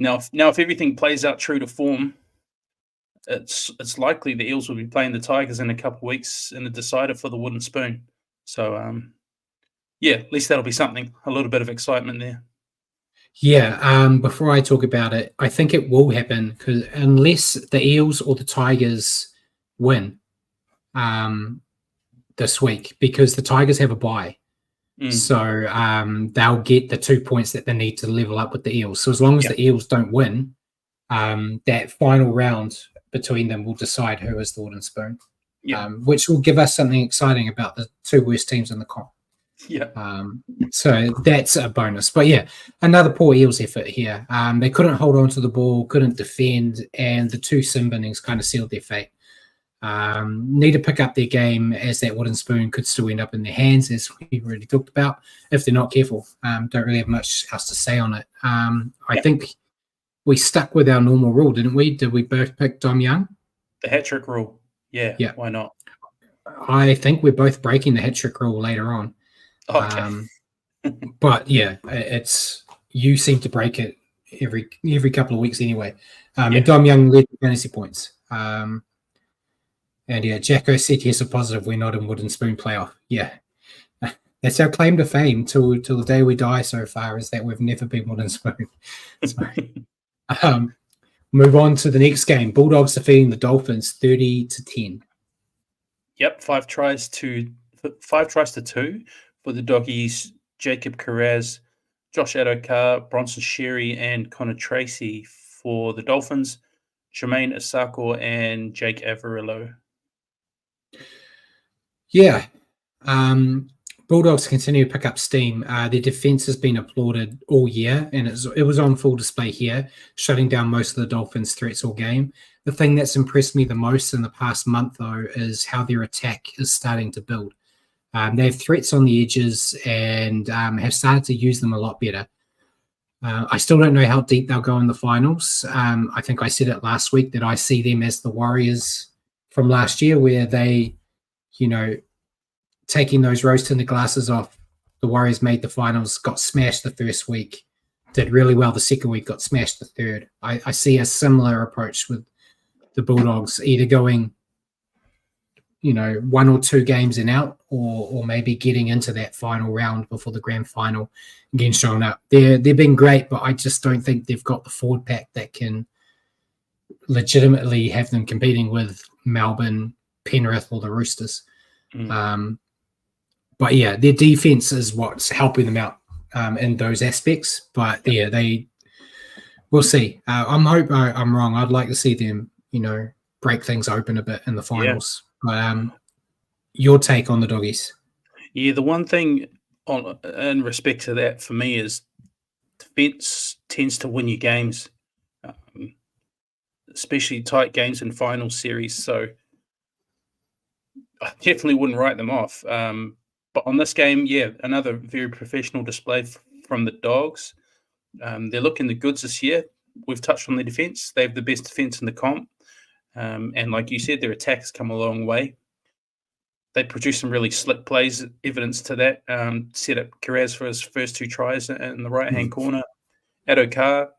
Now, if everything plays out true to form, it's likely the Eels will be playing the Tigers in a couple of weeks in a decider for the wooden spoon. So, at least that'll be something. A little bit of excitement there. Yeah, before I talk about it, I think it will happen because unless the Eels or the Tigers win this week, because the Tigers have a bye. So they'll get the 2 points that they need to level up with the Eels. So as long as the Eels don't win, that final round between them will decide who is the wooden spoon, Yeah. which will give us something exciting about the two worst teams in the comp. Yeah. So that's a bonus. But yeah, another poor Eels effort here. They couldn't hold on to the ball, couldn't defend, and the two sim binnings kind of sealed their fate. Need to pick up their game, as that wooden spoon could still end up in their hands, as we've already talked about, if they're not careful. Don't really have much else to say on it. I think we stuck with our normal rule, didn't we? Did we both pick Dom Young? The hat trick rule. Yeah. Why not? I think we're both breaking the hat trick rule later on. Okay. But yeah, it's you seem to break it every couple of weeks anyway. And Dom Young led the fantasy points. And yeah, Jacko said yes, a positive. We're not in wooden spoon playoff. Yeah, that's our claim to fame till the day we die. So far, is that we've never been wooden spoon. So, move on to the next game. Bulldogs defeating the Dolphins 30-10. Yep, 5 tries to 2 for the Doggies. Jacob Carraz, Josh Adokar, Bronson Sherry, and Connor Tracy for the Dolphins. Jermaine Asako and Jake Averillo. Yeah. Bulldogs continue to pick up steam. Their defense has been applauded all year, and it was on full display here, shutting down most of the Dolphins' threats all game. The thing that's impressed me the most in the past month, though, is how their attack is starting to build. They have threats on the edges and have started to use them a lot better. I still don't know how deep they'll go in the finals. I think I said it last week that I see them as the Warriors from last year, where they, taking those rose-tinted glasses off, the Warriors made the finals, got smashed the first week, did really well the second week, got smashed the third. I see a similar approach with the Bulldogs, either going, 1 or 2 games in out, or maybe getting into that final round before the grand final and getting shown up. They've been great, but I just don't think they've got the forward pack that can legitimately have them competing with Melbourne, Penrith, or the Roosters. But yeah, their defense is what's helping them out in those aspects. But yeah, we'll see. I'm wrong. I'd like to see them, break things open a bit in the finals. But your take on the Doggies? Yeah, the one thing in respect to that for me is defense tends to win you games, especially tight games in final series. So I definitely wouldn't write them off. But on this game, another very professional display from the Dogs. They're looking the goods this year. We've touched on the defense. They have the best defense in the comp. And like you said, their attacks come a long way. They produced some really slick plays, evidence to that. Set up Carraz for his first 2 tries in the right-hand corner. Adokar,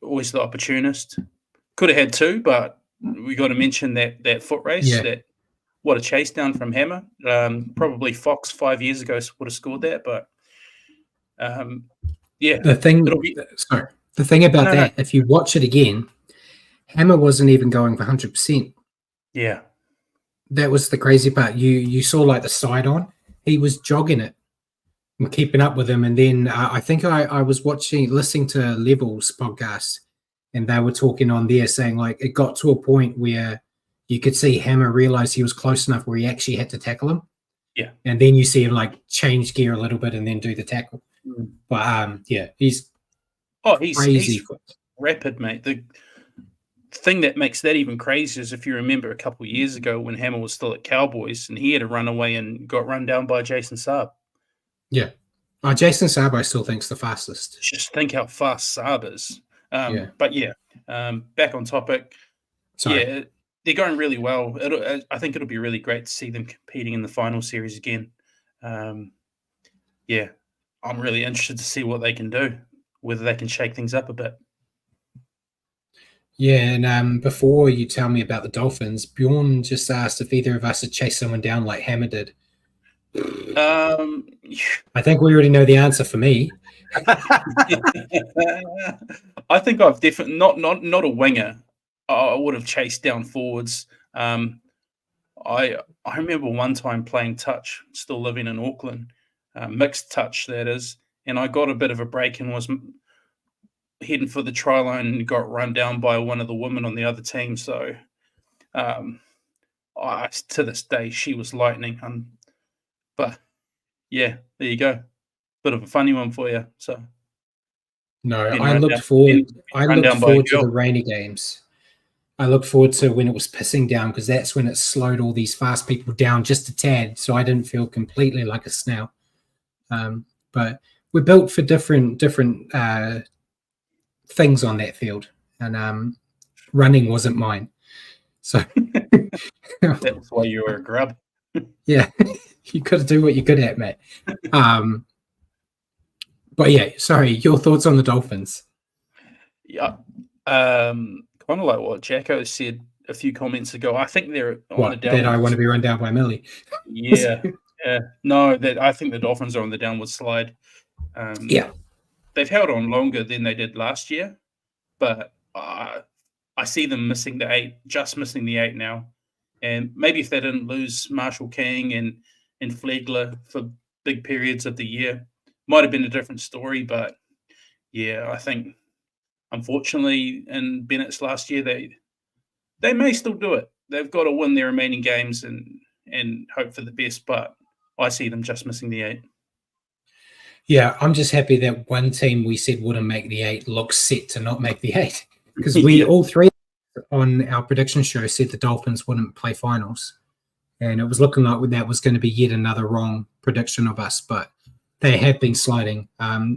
always the opportunist. Could have had 2, but we got to mention that foot race. What a chase down from Hammer. Probably Fox 5 years ago would have scored that, but The thing about that, if you watch it again, Hammer wasn't even going for 100%. Yeah. That was the crazy part. You saw like the side on. He was jogging it and keeping up with him. And then I think I was listening to Level's podcast, and they were talking on there saying like it got to a point where you could see Hammer realize he was close enough where he actually had to tackle him. Yeah. And then you see him like change gear a little bit and then do the tackle. But he's crazy. He's rapid, mate. The thing that makes that even crazier is if you remember a couple of years ago when Hammer was still at Cowboys and he had to run away and got run down by Jason Saab. Yeah. Jason Saab I still think's the fastest. Just think how fast Saab is. But back on topic. Sorry. Yeah, they're going really well. I think it'll be really great to see them competing in the final series again. I'm really interested to see what they can do, whether they can shake things up a bit. Yeah, and before you tell me about the Dolphins, Bjorn just asked if either of us had chased someone down like Hammer did. I think we already know the answer for me. I think I've definitely not a winger. I would have chased down forwards. I remember one time playing touch, still living in Auckland, mixed touch that is, and I got a bit of a break and was heading for the try line and got run down by one of the women on the other team. So, to this day, she was lightning. But yeah, there you go. Bit of a funny one for you. So, No, being I run looked down- forward. being I run looked down by a forward to girl. the rainy games. I looked forward to when it was pissing down because that's when it slowed all these fast people down just a tad. So I didn't feel completely like a snail. But we're built for different things on that field, and running wasn't mine. So That's why you were a grub. yeah, you got to do what you're good at, mate. But yeah, sorry, your thoughts on the Dolphins? Yeah. Kind of like what Jacko said a few comments ago. I think they're on the What, that I downward. want to be run down by Millie? Yeah. No, that I think the Dolphins are on the downward slide. Yeah. They've held on longer than they did last year, but I see them missing the 8, just missing the 8 now. And maybe if they didn't lose Marshall King and Flegler for big periods of the year, might have been a different story. But yeah, I think unfortunately in Bennett's last year, they may still do it. They've got to win their remaining games and hope for the best, but I see them just missing the 8. Yeah, I'm just happy that one team we said wouldn't make the 8 looks set to not make the 8 because we all three on our prediction show said the Dolphins wouldn't play finals, and it was looking like that was going to be yet another wrong prediction of us, but they have been sliding.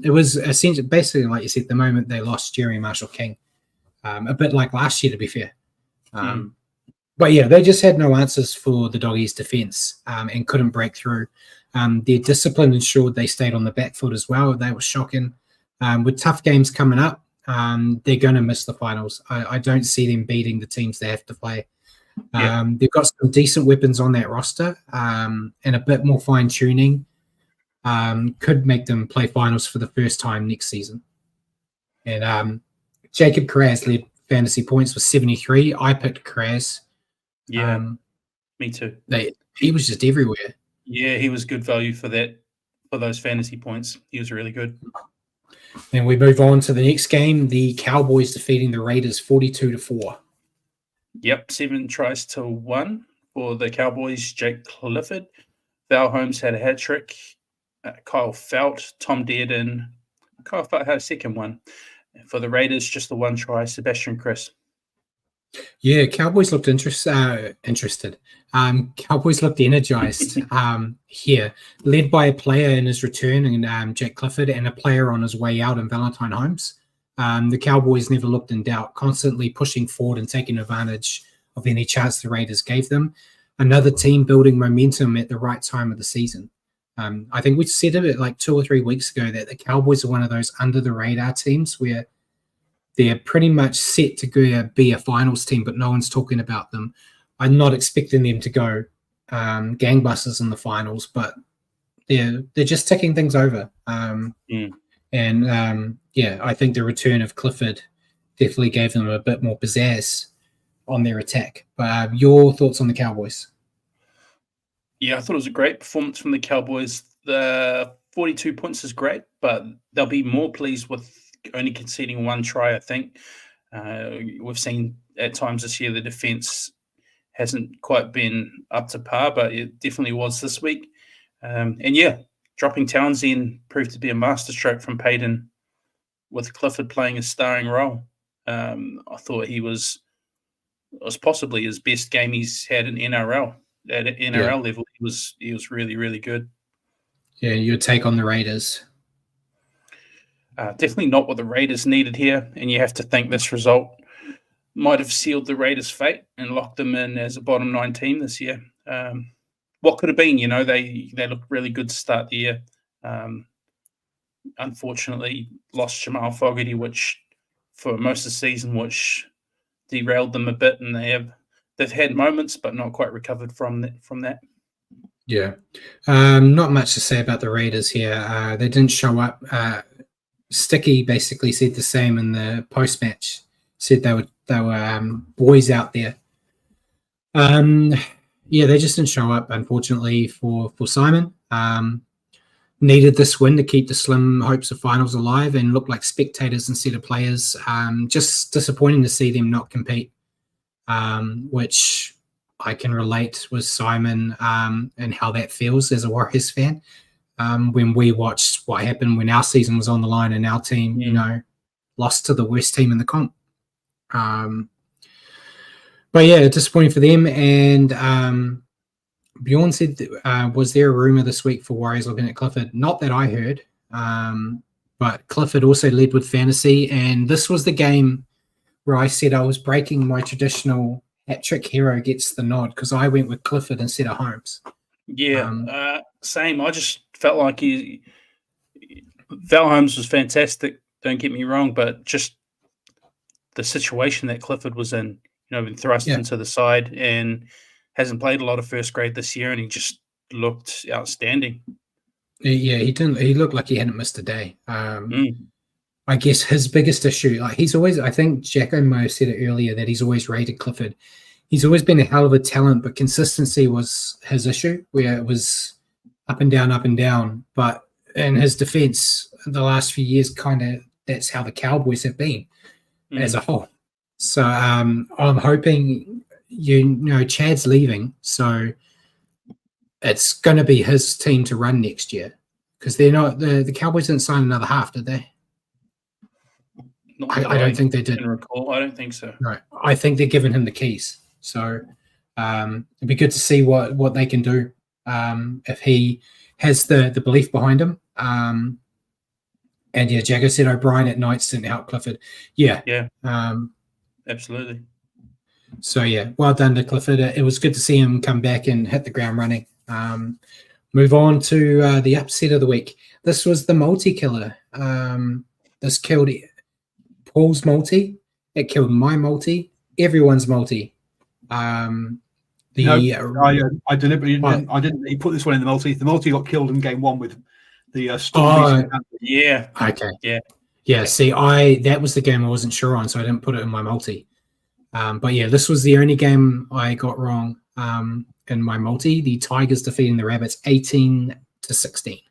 It was essentially basically like you said, the moment they lost Jerry Marshall King, a bit like last year to be fair. But yeah, they just had no answers for the Doggies' defense and couldn't break through. Their discipline ensured they stayed on the back foot as well. They were shocking. With tough games coming up, they're going to miss the finals. I don't see them beating the teams they have to play. They've got some decent weapons on that roster, and a bit more fine-tuning could make them play finals for the first time next season. And Jacob Carraz led fantasy points with 73. I picked Carraz. Yeah, me too. He was just everywhere. Yeah, he was good value for those fantasy points. He was really good. And we move on to the next game, the Cowboys defeating the Raiders 42-4. Yep, 7 tries to 1 for the Cowboys. Jake Clifford. Val Holmes had a hat trick. Kyle Felt, Tom Dearden. Kyle Felt had a second one. For the Raiders, just the 1 try, Sebastian Chris. Yeah, Cowboys looked interested. Cowboys looked energized here, led by a player in his return and Jack Clifford and a player on his way out in Valentine Holmes. The Cowboys never looked in doubt, constantly pushing forward and taking advantage of any chance the Raiders gave them. Another team building momentum at the right time of the season. I think we said it like 2 or 3 weeks ago that the Cowboys are one of those under-the-radar teams where they're pretty much set to be a finals team, but no one's talking about them. I'm not expecting them to go gangbusters in the finals, but they're just ticking things over. And I think the return of Clifford definitely gave them a bit more pizzazz on their attack. But your thoughts on the Cowboys? Yeah, I thought it was a great performance from the Cowboys. The 42 points is great, but they'll be more pleased with only conceding 1 try, I think. We've seen at times this year the defense hasn't quite been up to par, but it definitely was this week. Dropping Townsend proved to be a masterstroke from Payton, with Clifford playing a starring role. I thought it was possibly his best game he's had in NRL. At an NRL level, he was really, really good. Yeah, your take on the Raiders? Definitely not what the Raiders needed here, and you have to think this result might have sealed the Raiders' fate and locked them in as a bottom 9 team this year. What could have been, they looked really good to start the year. Unfortunately, lost Jamal Fogarty, which for most of the season, which derailed them a bit, and they've had moments, but not quite recovered from that. Yeah, not much to say about the Raiders here. They didn't show up. Sticky basically said the same in the post-match. Said they were boys out there. They just didn't show up, unfortunately, for Simon. needed this win to keep the slim hopes of finals alive and look like spectators instead of players. Just disappointing to see them not compete, which I can relate with Simon and how that feels as a Warriors fan. When we watched what happened when our season was on the line and our team, lost to the worst team in the comp. But yeah, disappointing for them. And Bjorn said, was there a rumor this week for Warriors looking at Clifford? Not that I heard, but Clifford also led with fantasy. And this was the game where I said I was breaking my traditional hat-trick hero gets the nod because I went with Clifford instead of Holmes. Yeah, same. I just felt like Val Holmes was fantastic, don't get me wrong, but just the situation that Clifford was in, been thrust into the side and hasn't played a lot of first grade this year, and he just looked outstanding. Yeah, he didn't. He looked like he hadn't missed a day. I guess his biggest issue, like he's always, I think Jacko may have said it earlier that he's always rated Clifford. He's always been a hell of a talent, but consistency was his issue, where it was up and down. But in his defense, the last few years, kind of that's how the Cowboys have been as a whole. So I'm hoping, Chad's leaving, so it's going to be his team to run next year because they're not the Cowboys didn't sign another half, did they? I don't think they did. Recall. I don't think so. Right. I think they're giving him the keys. So it'd be good to see what they can do if he has the belief behind him. And yeah, Jagger said O'Brien at Knights didn't help Clifford. Yeah. Absolutely. So yeah, well done to Clifford. It was good to see him come back and hit the ground running. Move on to the upset of the week. This was the multi-killer. This killed Paul's multi. It killed my multi. Everyone's multi. I deliberately didn't. I didn't. He put this one in the multi. The multi got killed in game one with the Storm. Yeah. Okay. Yeah. See, that was the game I wasn't sure on, so I didn't put it in my multi. But yeah, this was the only game I got wrong in my multi. The Tigers defeating the Rabbits 18-16.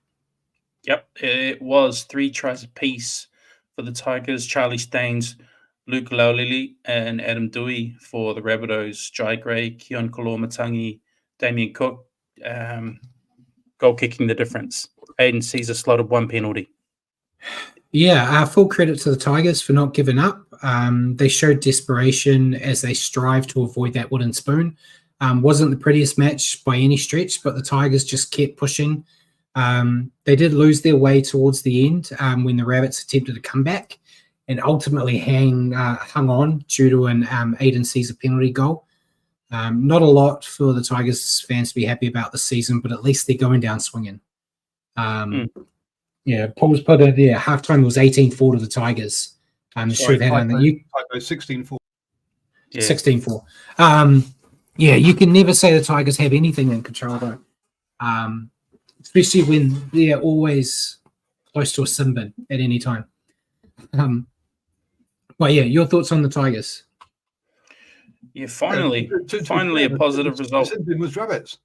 Yep, it was 3 tries apiece for the Tigers. Charlie Staines, Luke Laulili, and Adam Dewey for the Rabbitohs. Jai Gray, Keon Kalormatangi, Damien Cook, goal kicking the difference. Aiden Caesar slotted 1 penalty. Yeah, full credit to the Tigers for not giving up. They showed desperation as they strive to avoid that wooden spoon. Wasn't the prettiest match by any stretch, but the Tigers just kept pushing. They did lose their way towards the end when the Rabbits attempted a comeback and ultimately hung on due to an Aiden Caesar penalty goal. Not a lot for the Tigers fans to be happy about this season, but at least they're going down swinging. Yeah, Paul's put it there. Halftime was 18-4 to the Tigers. Sorry, 16-4. Yeah. 16-4. Yeah, you can never say the Tigers have anything in control, though. Especially when they're always close to a sin bin at any time. But yeah, your thoughts on the Tigers? Yeah, finally a positive result. Sin bin was Rabbits.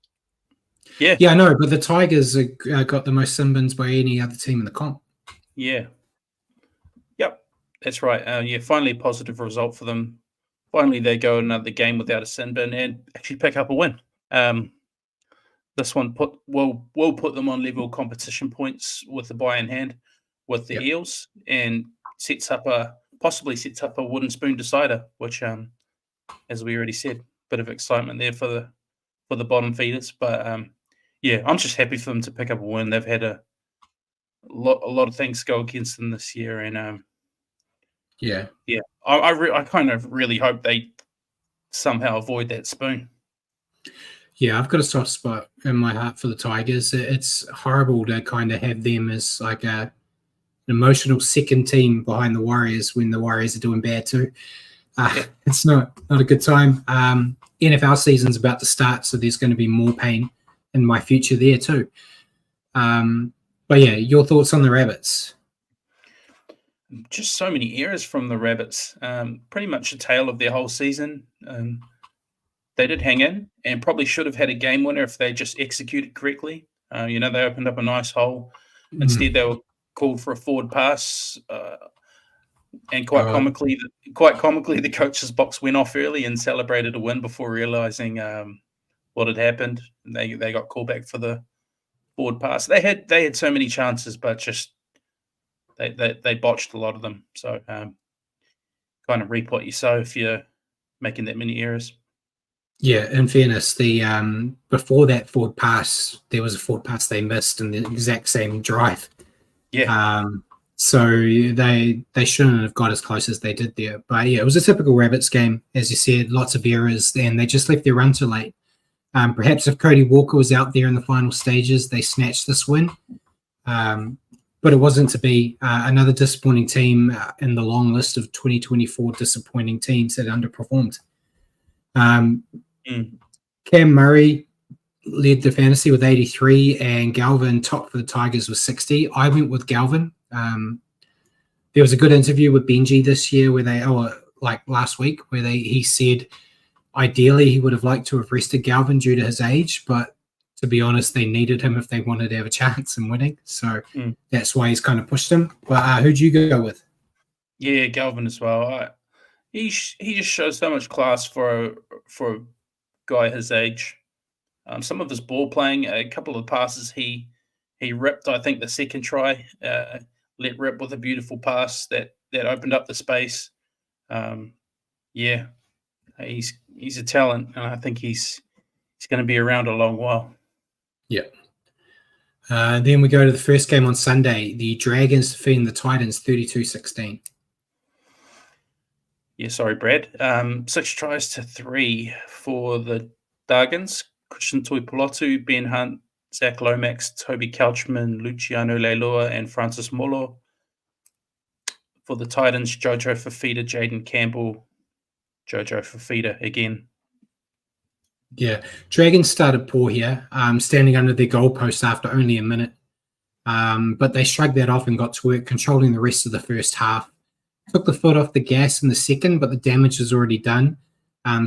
Yeah, I know, but the Tigers got the most sin bins by any other team in the comp. Yeah. Yep, that's right. Finally a positive result for them. Finally, they go another game without a sin bin and actually pick up a win. This one will put them on level competition points with the bye in hand with the Eels, and possibly sets up a wooden spoon decider, which, as we already said, bit of excitement there for the bottom feeders. But I'm just happy for them to pick up a win. They've had a lot of things go against them this year, and I kind of really hope they somehow avoid that spoon. Yeah, I've got a soft spot in my heart for the Tigers. It's horrible to kind of have them as like an emotional second team behind the Warriors when the Warriors are doing bad too. It's not a good time. NFL season's about to start, so there's going to be more pain in my future there too. But yeah, your thoughts on the Rabbits? Just so many errors from the Rabbits. Pretty much a tale of their whole season. They did hang in and probably should have had a game winner if they just executed correctly. They opened up a nice hole. Instead, they were called for a forward pass, and quite comically, the coach's box went off early and celebrated a win before realizing what had happened. And they got called back for the forward pass. They had so many chances, but just they botched a lot of them. So kind of reap what you sow if you're making that many errors. Yeah, in fairness, the before that forward pass, there was a forward pass they missed in the exact same drive. Yeah. So they shouldn't have got as close as they did there. But yeah, it was a typical Rabbits game, as you said, lots of errors, and they just left their run too late. Perhaps if Cody Walker was out there in the final stages, they snatched this win. But it wasn't to be. Another disappointing team in the long list of 2024 disappointing teams that underperformed. Cam Murray led the fantasy with 83, and Galvin top for the Tigers with 60. I went with Galvin. There was a good interview with Benji this year last week, where he said ideally he would have liked to have rested Galvin due to his age, but to be honest, they needed him if they wanted to have a chance in winning. So that's why he's kind of pushed him. But who'd you go with? Yeah, Galvin as well. He just shows so much class for a guy his age. Some of his ball playing, a couple of passes he ripped. I think the second try let rip with a beautiful pass that opened up the space. Yeah, he's a talent, and I think he's going to be around a long while. Yeah. Then we go to the first game on Sunday. The Dragons defeating the Titans 32-16. Yeah, sorry, Brad. 6 tries to 3 for the Dragons. Christian Tuipulotu, Ben Hunt, Zach Lomax, Toby Couchman, Luciano Leilua, and Francis Molo. For the Titans, Jojo Fafita, Jaden Campbell, Jojo Fafita again. Yeah, Dragons started poor here, standing under their goalpost after only a minute. But they shrugged that off and got to work, controlling the rest of the first half. Took the foot off the gas in the second, but the damage was already done.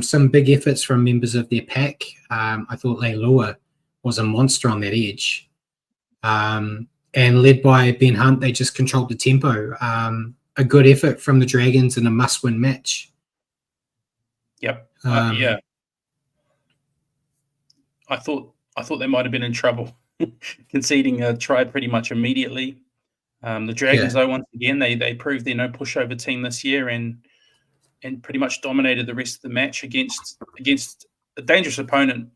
Some big efforts from members of their pack. I thought Leilua was a monster on that edge. And led by Ben Hunt, they just controlled the tempo. A good effort from the Dragons in a must-win match. Yep. Yeah. I thought they might have been in trouble, conceding a try pretty much immediately. The Dragons, though, once again, they proved they're no pushover team this year and pretty much dominated the rest of the match against a dangerous opponent.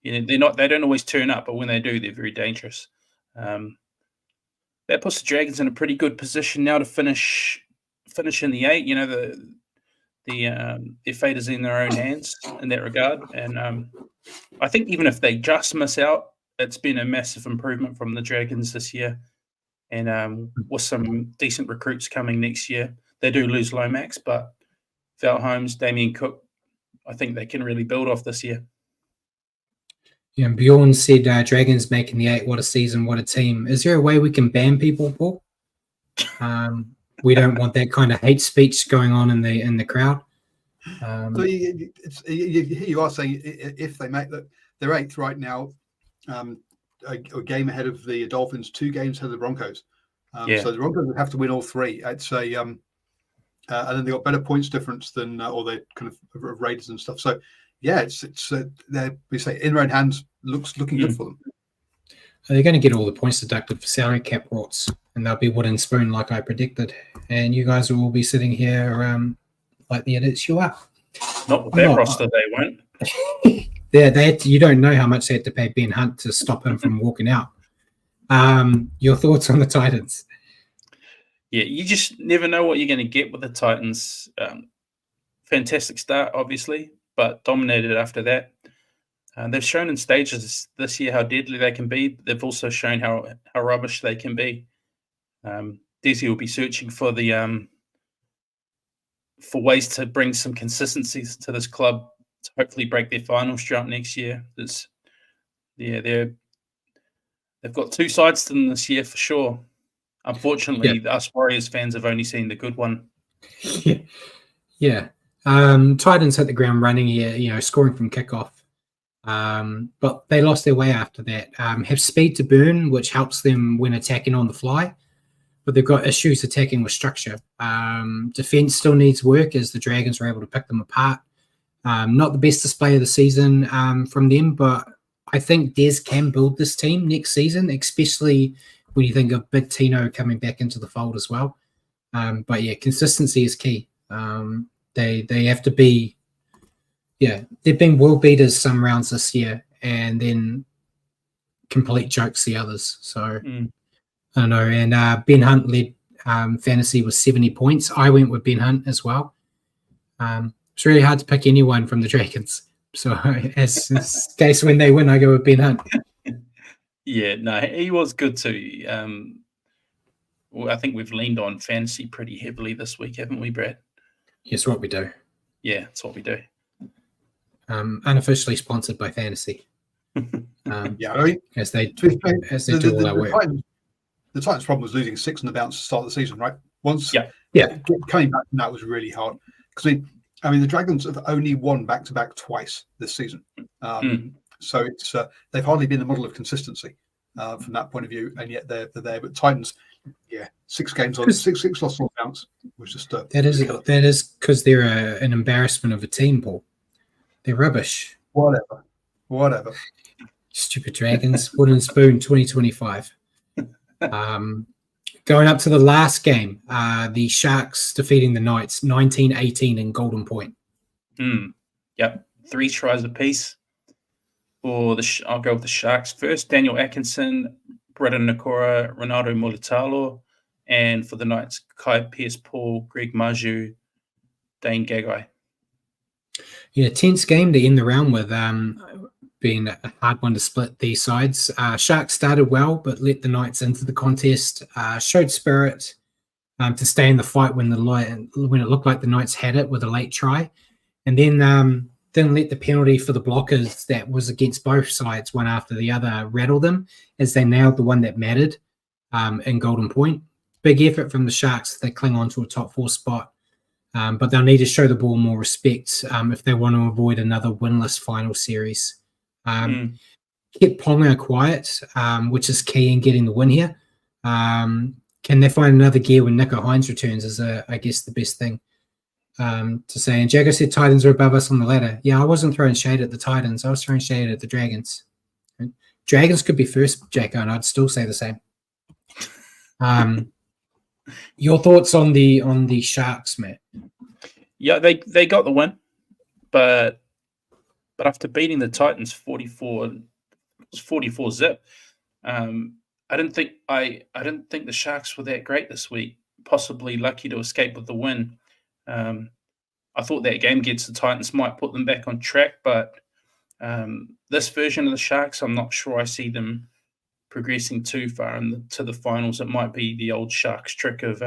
You know, they don't always turn up, but when they do, they're very dangerous. That puts the Dragons in a pretty good position now to finish in the 8. You know, their fate is in their own hands in that regard. And I think even if they just miss out, it's been a massive improvement from the Dragons this year. And with some decent recruits coming next year, they do lose Lomax, but Val Holmes, Damien Cook, I think they can really build off this year. Yeah, Bjorn said Dragons making the 8. What a season, what a team. Is there a way we can ban people, Paul? We don't want that kind of hate speech going on in the crowd. So you are saying if they make that, they're 8th right now, a game ahead of the Dolphins, 2 games ahead of the Broncos. So the Broncos would have to win all 3. I'd say, and then they got better points difference than all the kind of Raiders and stuff. So yeah, it's we say in their own hands, looking good for them. They're going to get all the points deducted for salary cap rorts, and they'll be wooden spoon like I predicted. And you guys will be sitting here like the idiots you are. Not with that roster, they won't. You don't know how much they had to pay Ben Hunt to stop him from walking out. Your thoughts on the Titans? Yeah, you just never know what you're going to get with the Titans. Fantastic start, obviously, but dominated after that. They've shown in stages this year how deadly they can be. They've also shown how rubbish they can be. Desi will be searching for for ways to bring some consistencies to this club to hopefully break their finals drought next year. They've got 2 sides to them this year for sure. Unfortunately, us Warriors fans have only seen the good one. Yeah. Titans hit the ground running here, scoring from kickoff. But they lost their way after that. Have speed to burn, which helps them when attacking on the fly, but they've got issues attacking with structure. Defense still needs work as the Dragons were able to pick them apart. Not the best display of the season from them, but I think Des can build this team next season, especially when you think of Big Tino coming back into the fold as well. But yeah, consistency is key. They have to be, they've been world beaters some rounds this year and then complete jokes the others. So I don't know. And Ben Hunt led fantasy with 70 points. I went with Ben Hunt as well. It's really hard to pick anyone from the Dragons. So as case when they win, I go with Ben Hunt. Yeah, no, he was good too. Well, I think we've leaned on fantasy pretty heavily this week, haven't we, Brad? Yes, what we do. Yeah, it's what we do. Unofficially sponsored by Fantasy. Yeah, I mean, as they do all our work. The Titans' problem was losing 6 on the bounce to start the season, right? Once, coming back from that was really hard. Because I mean, the Dragons have only won back-to-back twice this season, so it's they've hardly been the model of consistency from that point of view, and yet they're there. But Titans, 6 games on 6 lost on bounce was just that is because they're an embarrassment of a team, Paul. They're rubbish. Whatever. Stupid Dragons. Wooden Spoon 2025. Going up to the last game, the Sharks defeating the Knights 19-18 in Golden Point. Yep, 3 tries apiece. I'll go with the Sharks first. Daniel Atkinson, Brendan Nakora, Ronaldo Mulitalo, and for the Knights, Kai Pierce-Paul, Greg Maju, Dane Gagai. Yeah, tense game to end the round with. Being a hard one to split these sides. Sharks started well, but let the Knights into the contest. Showed spirit to stay in the fight when it looked like the Knights had it with a late try, and then didn't let the penalty for the blockers that was against both sides, one after the other, rattle them as they nailed the one that mattered in Golden Point. Big effort from the Sharks. They cling on to a top 4 spot, but they'll need to show the ball more respect if they want to avoid another winless final series. Kept Ponga quiet, which is key in getting the win here. Can they find another gear when Nico Hines returns is, I guess, the best thing to say. And Jagger said Titans are above us on the ladder. Yeah, I wasn't throwing shade at the Titans. I was throwing shade at the Dragons. Dragons could be first, Jagger, and I'd still say the same. Your thoughts on the Sharks, Matt? Yeah, they got the win, but after beating the Titans 44 zip, I didn't think the Sharks were that great this week. Possibly lucky to escape with the win. I thought that game against the Titans might put them back on track, but this version of the Sharks, I'm not sure I see them progressing too far to the finals. It might be the old Sharks trick of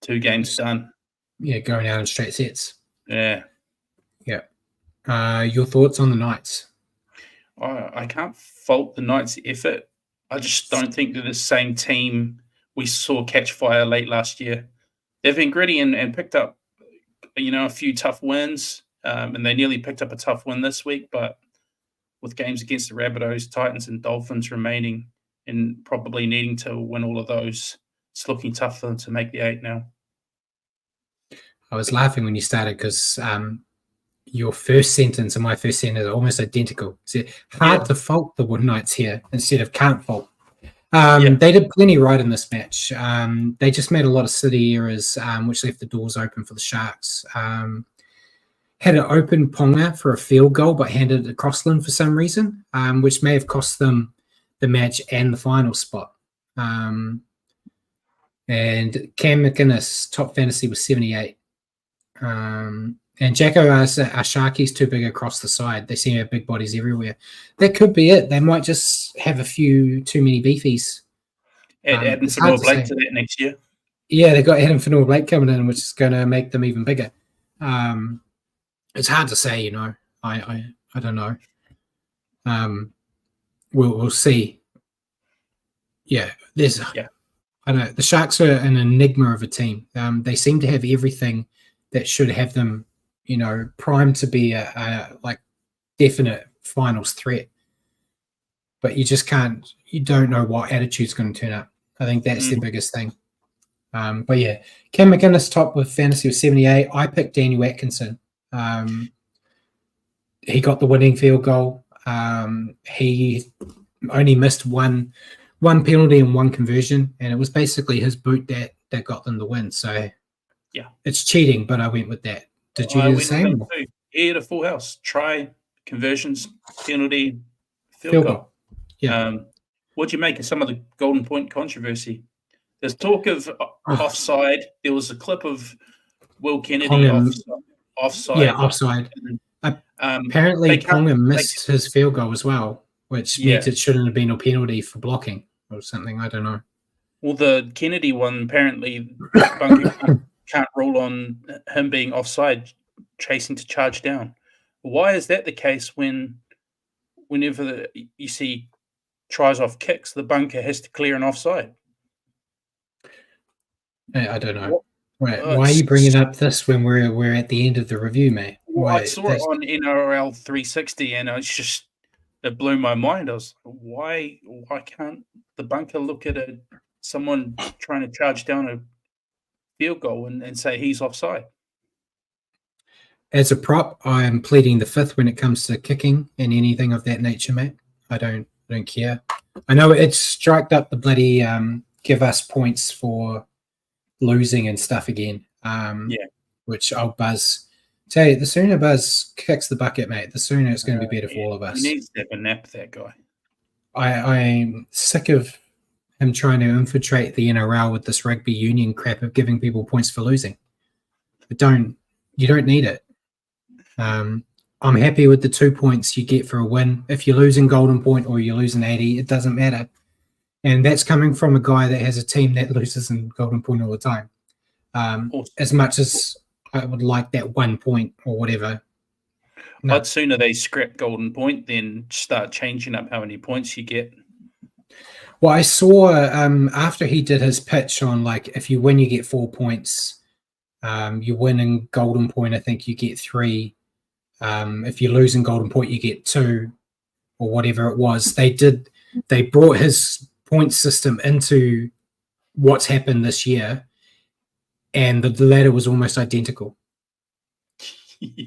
2 games done. Yeah, going out in straight sets. Yeah. Your thoughts on the Knights? I can't fault the Knights' effort. I just don't think they're the same team we saw catch fire late last year. They've been gritty and picked up, a few tough wins, and they nearly picked up a tough win this week. But with games against the Rabbitohs, Titans, and Dolphins remaining, and probably needing to win all of those, it's looking tough for them to make the 8 now. I was laughing when you started because your first sentence and my first sentence are almost identical. So hard to fault the Wood Knights here instead of can't fault. They did plenty right in this match. They just made a lot of city errors, which left the doors open for the Sharks. Had an open Ponga for a field goal, but handed it to Crossland for some reason, which may have cost them the match and the final spot. And Cam McInnes, top fantasy, was 78. And Jacko are Sharkies too big across the side. They seem to have big bodies everywhere. That could be it. They might just have a few too many beefies. Adding some more Blake to that next year. Yeah, they got Adam Fanua Blake coming in, which is going to make them even bigger. It's hard to say, I don't know. We'll see. Yeah, I don't know. The Sharks are an enigma of a team. They seem to have everything that should have them, primed to be a definite finals threat. But you just can't. You don't know what attitude's going to turn up. I think that's the biggest thing. But yeah, Cam McInnes top with fantasy with 78. I picked Daniel Atkinson. He got the winning field goal. He only missed one penalty and one conversion, and it was basically his boot that got them the win. So yeah, it's cheating, but I went with that. Did you do the same? He had a full house. Try, conversions, penalty, field goal. Yeah. What do you make of some of the golden point controversy? There's talk of offside. There was a clip of Will Kennedy offside. Yeah, offside. Apparently, Ponga missed his field goal as well, which means it shouldn't have been a penalty for blocking or something. I don't know. Well, the Kennedy one, apparently, Bunker can't rule on him being offside, chasing to charge down. Why is that the case whenever you see tries off kicks, the bunker has to clear an offside? I don't know. Why are you bringing up this when we're at the end of the review, mate? Well, I saw it on NRL 360, and it blew my mind. I was like, why can't the bunker look at someone trying to charge down a field goal and say he's offside? As a prop, I am pleading the fifth when it comes to kicking and anything of that nature, mate. I don't care. I know it's striked up the bloody give us points for losing and stuff again. Which I'll Buzz. Tell you, the sooner Buzz kicks the bucket, mate, the sooner it's going to be better for all of us. He needs to have a nap, that guy. I'm sick of him trying to infiltrate the NRL with this rugby union crap of giving people points for losing. You don't need it. I'm happy with the 2 points you get for a win. If you're losing golden point or you're losing 80, it doesn't matter. And that's coming from a guy that has a team that loses in golden point all the time. As much as I would like that 1 point or whatever. No. I'd sooner they scrap golden point than start changing up how many points you get. Well, I saw after he did his pitch on, like, if you win, you get 4 points. You win in golden point, I think you get 3. If you lose in golden point, you get 2 or whatever it was. They brought his point system into what's happened this year, and the ladder was almost identical.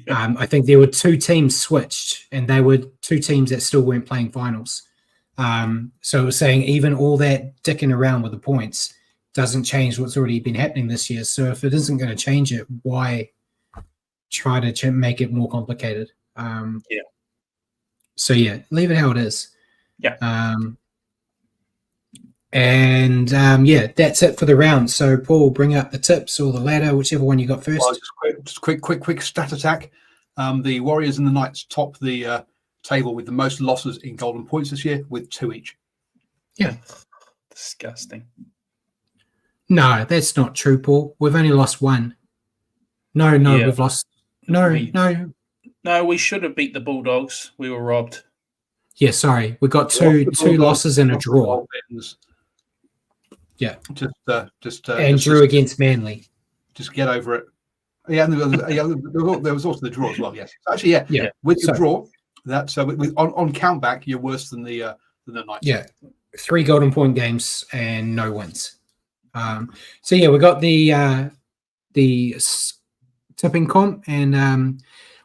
I think there were 2 teams switched, and they were 2 teams that still weren't playing finals. So it was saying even all that dicking around with the points doesn't change what's already been happening this year. So if it isn't going to change it, why try to make it more complicated? So leave it how it is. That's it for the round. So Paul, bring up the tips or the ladder, whichever one you got first. Well, just quick stat attack. The Warriors and the Knights top the table with the most losses in golden points this year, with 2 each. Yeah, disgusting. No, that's not true, Paul. We've only lost 1. No, we've lost. No. We should have beat the Bulldogs. We were robbed. Yeah, sorry. We got two losses and a draw. Yeah. And drew against Manly. Just get over it. Yeah, and there was also the draw as well. Yes, actually, with the draw, that on count back, you're worse than the Knights. Yeah, 3 golden point games and no wins. We got the tipping comp, and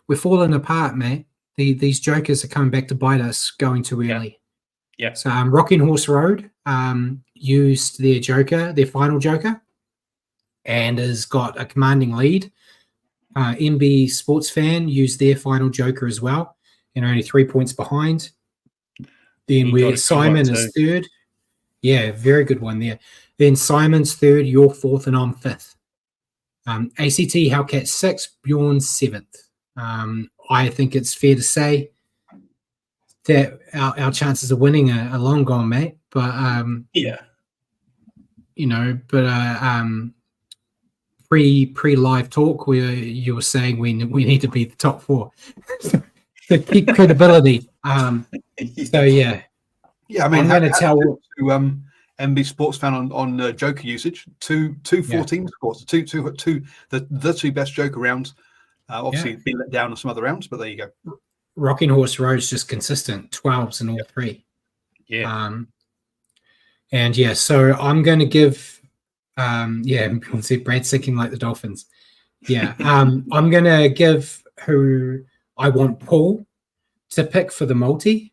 we're falling apart, mate. These jokers are coming back to bite us, going too early. Yeah. So Rocking Horse Road used their final joker, and has got a commanding lead. MB Sports Fan used their final joker as well, and only 3 points behind. Then Simon is third. Yeah, very good one there. Then Simon's third, you're fourth, and I'm fifth. ACT Hellcat 6th, Bjorn 7th. I think it's fair to say that our chances of winning are long gone, mate. But pre-live talk, you were saying we need to be the top 4 to keep credibility. I mean, I'm going to tell to MB Sports Fan on joker usage. 2-14 scores. Two the 2 best joker rounds. Obviously, been let down on some other rounds, but there you go. Rocking Horse Road's just consistent 12s in all three. Yeah. And yeah, so I'm going to give, people said Brad's thinking like the Dolphins. Yeah, I'm going to give who I want Paul to pick for the multi.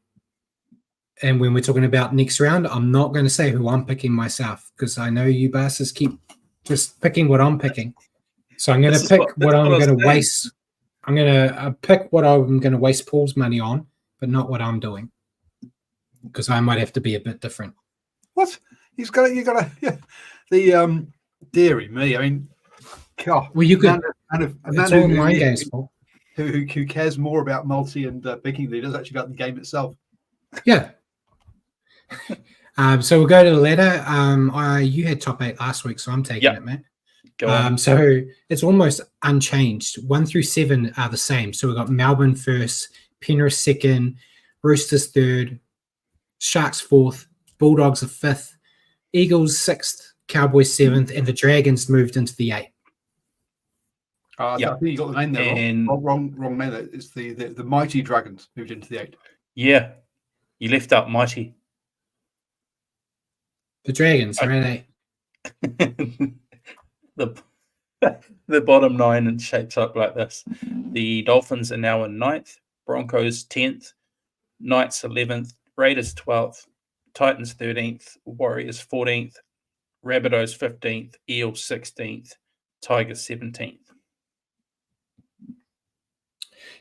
And when we're talking about next round, I'm not going to say who I'm picking myself because I know you bastards keep just picking what I'm picking. So I'm going to pick what I'm going to waste. I'm going to pick what I'm going to waste Paul's money on, but not what I'm doing because I might have to be a bit different. What? You got to, the dearie me. I mean, God. Well, you could. It's all mind games, Paul. Who cares more about multi and picking than he does actually about the game itself? Yeah. So we'll go to the ladder. You had top 8 last week, so I'm taking it, man. Go on. So it's almost unchanged. 1 through 7 are the same. So we've got Melbourne first, Penrith second, Roosters third, Sharks fourth, Bulldogs are fifth, Eagles sixth, Cowboys 7th, and the Dragons moved into the 8th. I think you got the name there wrong name there. It's the Mighty Dragons moved into the 8th. Yeah. You left out Mighty. The Dragons are in 8th. The bottom 9 and shapes up like this. The Dolphins are now in 9th, Broncos 10th, Knights 11th, Raiders 12th, Titans 13th, Warriors 14th, Rabbitohs 15th, Eels 16th, Tigers 17th.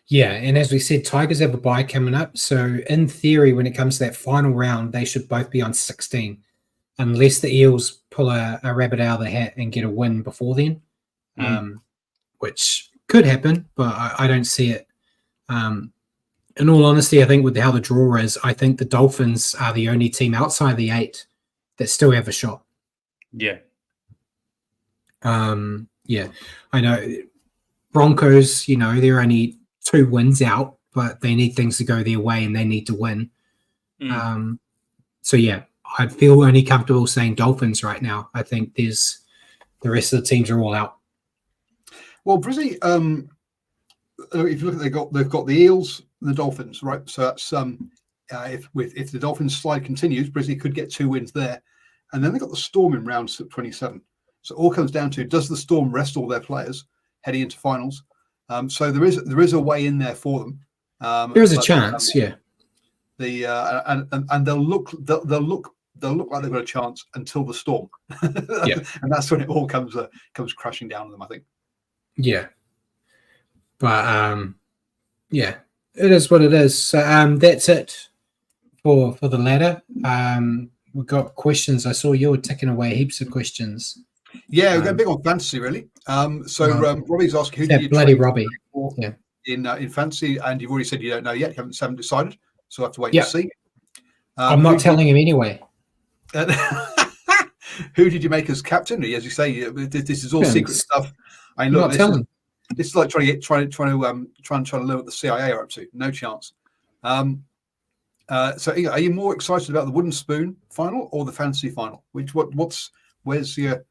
Yeah, and as we said, Tigers have a bye coming up. So in theory, when it comes to that final round, they should both be on 16, unless the Eels pull a rabbit out of the hat and get a win before then, which could happen, but I don't see it. In all honesty, I think with how the draw is, I think the Dolphins are the only team outside the 8 that still have a shot. Yeah. I know Broncos, they're only 2 wins out, but they need things to go their way and they need to win. So yeah, I feel only comfortable saying Dolphins right now. I think the rest of the teams are all out. Well, Brizzy, if you look at they've got the Eels and the Dolphins, right? So that's if the Dolphins slide continues, Brizzy could get 2 wins there, and then they've got the Storm in round 27. So it all comes down to, does the Storm rest all their players heading into finals? So there is a way in there for them. There is a chance, yeah. And they'll look like they've got a chance until the Storm, yeah. And that's when it all comes crashing down on them, I think. Yeah, but yeah, it is what it is. So that's it for the ladder. We've got questions. I saw you were ticking away heaps of questions. Yeah, we're going big on fantasy, really. Robbie's asking, who did you bloody trade Robbie for in fantasy? And you've already said you don't know yet. You haven't decided, so I have to wait to see. I'm not telling him anyway. Who did you make as captain? As you say, this is all secret stuff. I know this is like trying to learn what the CIA are up to. No chance. So are you more excited about the wooden spoon final or the fantasy final? Where's your?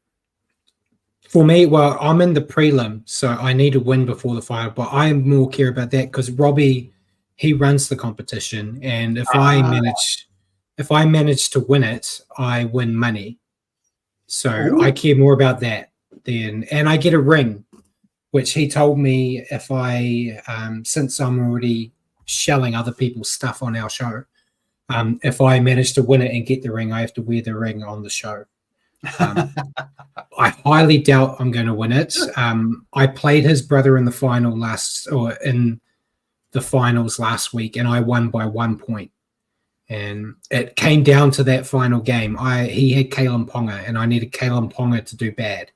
For me, well, I'm in the prelim, so I need to win before the final. But I more care about that because Robbie, he runs the competition, and if I manage to win it, I win money. So I care more about that and I get a ring, which he told me if I, since I'm already shelling other people's stuff on our show, if I manage to win it and get the ring, I have to wear the ring on the show. I highly doubt I'm going to win it. I played his brother in the finals last week, and I won by 1 point. And it came down to that final game. He had Kalen Ponga, and I needed Kalen Ponga to do bad.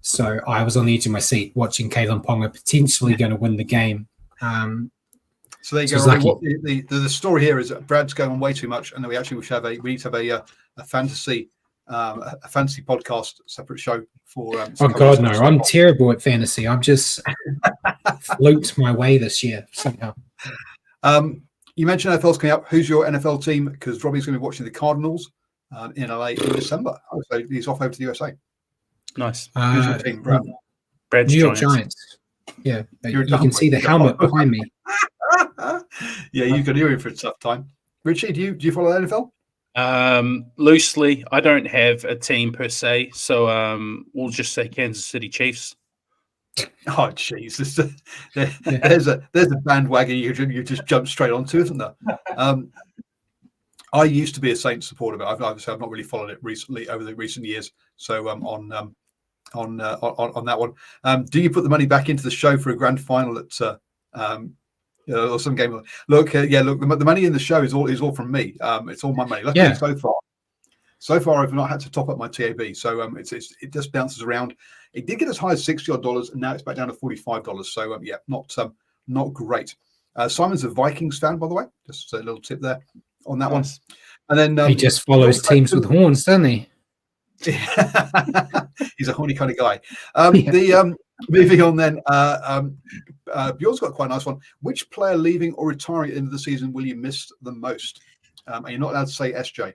So I was on the edge of my seat watching Kalen Ponga potentially going to win the game. So there you go. The story here is that Brad's going on way too much, and we need to have a fantasy podcast, separate show for. Oh God, no! I'm terrible at fantasy. I've just fluked my way this year somehow. You mentioned NFL's coming up. Who's your NFL team? Because Robbie's going to be watching the Cardinals in LA in December. So he's off over to the USA. Nice. Who's your team, Brad? Brad's New York Giants. Yeah, you can see the helmet behind me. Yeah, you're in for a tough time. Richie, do you follow the NFL? Loosely, I don't have a team per se, so we'll just say Kansas City Chiefs. Oh, jeez, there's a bandwagon you just jump straight onto, isn't there? I used to be a Saints supporter, but I've not really followed it recently over the recent years. So on that one, do you put the money back into the show for a grand final at or some game? Look, the money in the show is all from me. It's all my money. Luckily, so far I've not had to top up my TAB, so it just bounces around. It did get as high as $60 and now it's back down to $45. So yeah, not great. Simon's a Vikings fan, by the way. Just a little tip there on that one. And then he just follows teams with horns, doesn't he? He's a horny kind of guy. Moving on then, Bjorn's got quite a nice one. Which player leaving or retiring at the end of the season will you miss the most? And you're not allowed to say SJ.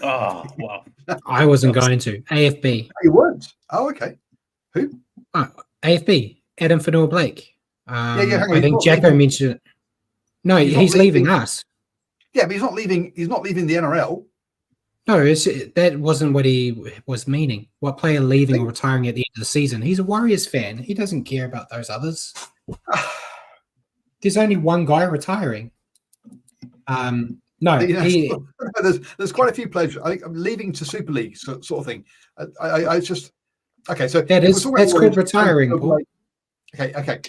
Oh, wow. I wasn't going to. AFB. You weren't? Oh, okay. Who? AFB. Adam Fanua Blake. Hang on. I think Jacko mentioned it. No, he's leaving us. Yeah, but he's not leaving the NRL. No, that wasn't what he was meaning. What player leaving or retiring at the end of the season? He's a Warriors fan. He doesn't care about those others. There's only one guy retiring. No, there's quite a few players. I think I'm leaving to Super League sort of thing. I just okay. So that's called retiring. Okay.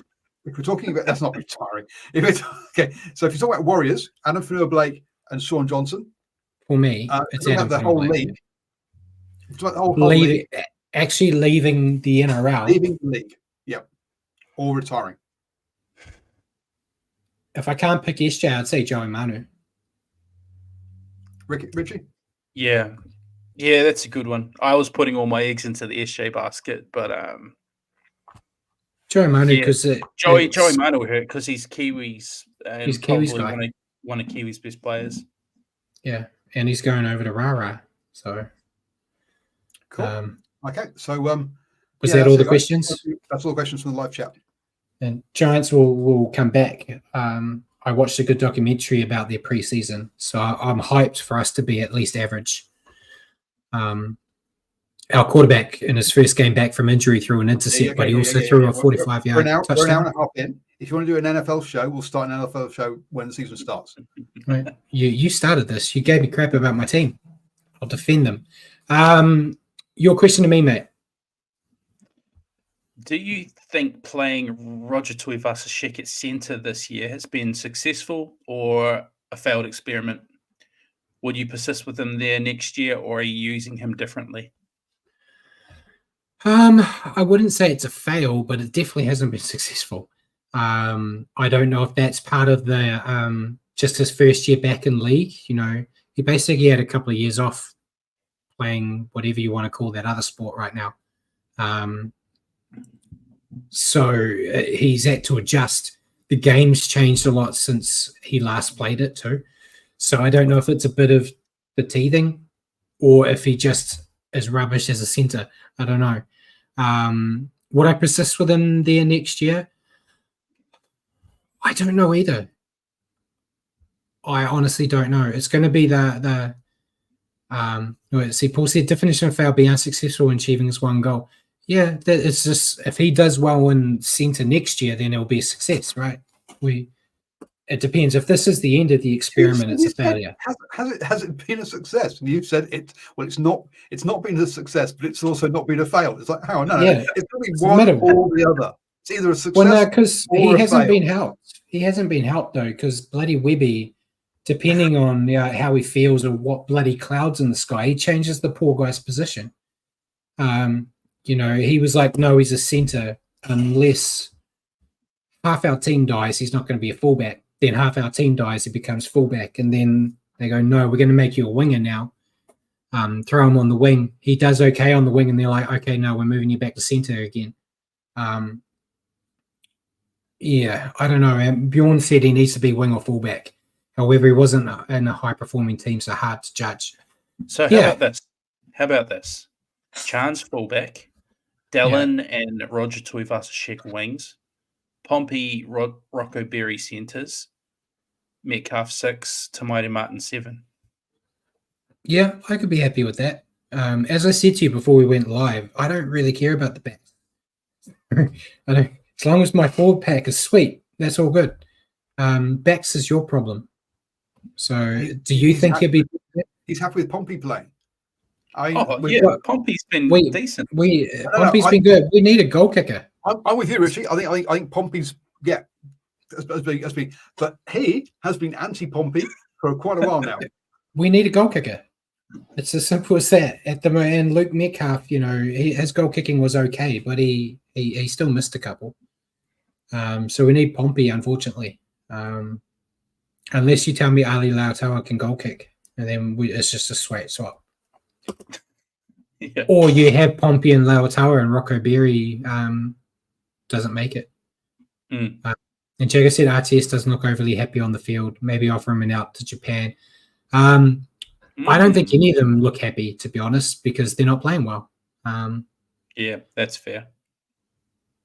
If we're talking about that's not retiring. Okay, so if you're talking about Warriors, Adam Fanua Blake and Sean Johnson. For me, it's Adam the whole league. Actually leaving the NRL. Leaving the league, yeah, or retiring. If I can't pick SJ, I'd say Joey Manu. Richie? Yeah, that's a good one. I was putting all my eggs into the SJ basket, but Joey Manu because Joey Manu hurt because he's Kiwis. And he's Kiwis guy. One of Kiwis' best players. Yeah, and he's going over to Rara. So cool. Okay, so was that all the questions? That's all the questions from the live chat. And Giants will come back. I watched a good documentary about their preseason, so I'm hyped for us to be at least average. Our quarterback in his first game back from injury threw an intercept, but he also threw a 45-yard touchdown. We're an hour and a half in. If you want to do an NFL show, we'll start an NFL show when the season starts. Right. You started this. You gave me crap about my team. I'll defend them. Your question to me, mate. Do you think playing Roger Tuivasa-Sheck at centre this year has been successful or a failed experiment? Would you persist with him there next year, or are you using him differently? I wouldn't say it's a fail, but it definitely hasn't been successful. I don't know if that's part of the just his first year back in league. You know, he basically had a couple of years off playing whatever you want to call that other sport right now. So he's had to adjust. The game's changed a lot since he last played it too. So I don't know if it's a bit of the teething or if he just is rubbish as a centre. I don't know. Would I persist with him there next year? I don't know either. I honestly don't know. It's going to be see, Paul said definition of fail, be unsuccessful in achieving his one goal. Yeah, it's just if he does well in centre next year, then it'll be a success, right? It depends. If this is the end of the experiment, it's a failure. Has it been a success? And you've said it. Well, it's not been a success, but it's also not been a fail. It's like, hang on, no, it's going to be one or the other. It's either a success. Well, no, because he hasn't been helped. He hasn't been helped though, because bloody Webby, depending on how he feels or what bloody clouds in the sky, he changes the poor guy's position. He was like, no, he's a centre unless half our team dies, he's not going to be a fullback. Then half our team dies, he becomes fullback. And then they go, no, we're going to make you a winger now. Throw him on the wing. He does okay on the wing, and they're like, okay, no, we're moving you back to centre again. I don't know. Bjorn said he needs to be wing or fullback. However, he wasn't in a high-performing team, so hard to judge. So how about this? Chance fullback, Dallin and Roger Tuivasa-Sheck wings, Pompey, Rocco Berry centres, Metcalf 6, Tamari Martin 7. Yeah, I could be happy with that. As I said to you before we went live, I don't really care about the backs. I don't. As long as my forward pack is sweet, that's all good. Backs is your problem. So, do you think he'll be? He's happy with Pompey playing. Pompey's been decent. Pompey's been good. We need a goal kicker. I'm with you, Richie. I think Pompey's has been, but he has been anti-Pompey for quite a while now. We need a goal kicker. It's as simple as that. At the moment, and Luke Metcalf, his goal kicking was okay, but he still missed a couple. So we need Pompey, unfortunately. Unless you tell me Ali Lautawa can goal kick, and then it's just a straight swap. Yeah. Or you have Pompey and Lautawa, and Rocco Berry doesn't make it. Mm. And Jagger said RTS doesn't look overly happy on the field. Maybe offer him an out to Japan. I don't think any of them look happy, to be honest, because they're not playing well. Yeah, that's fair.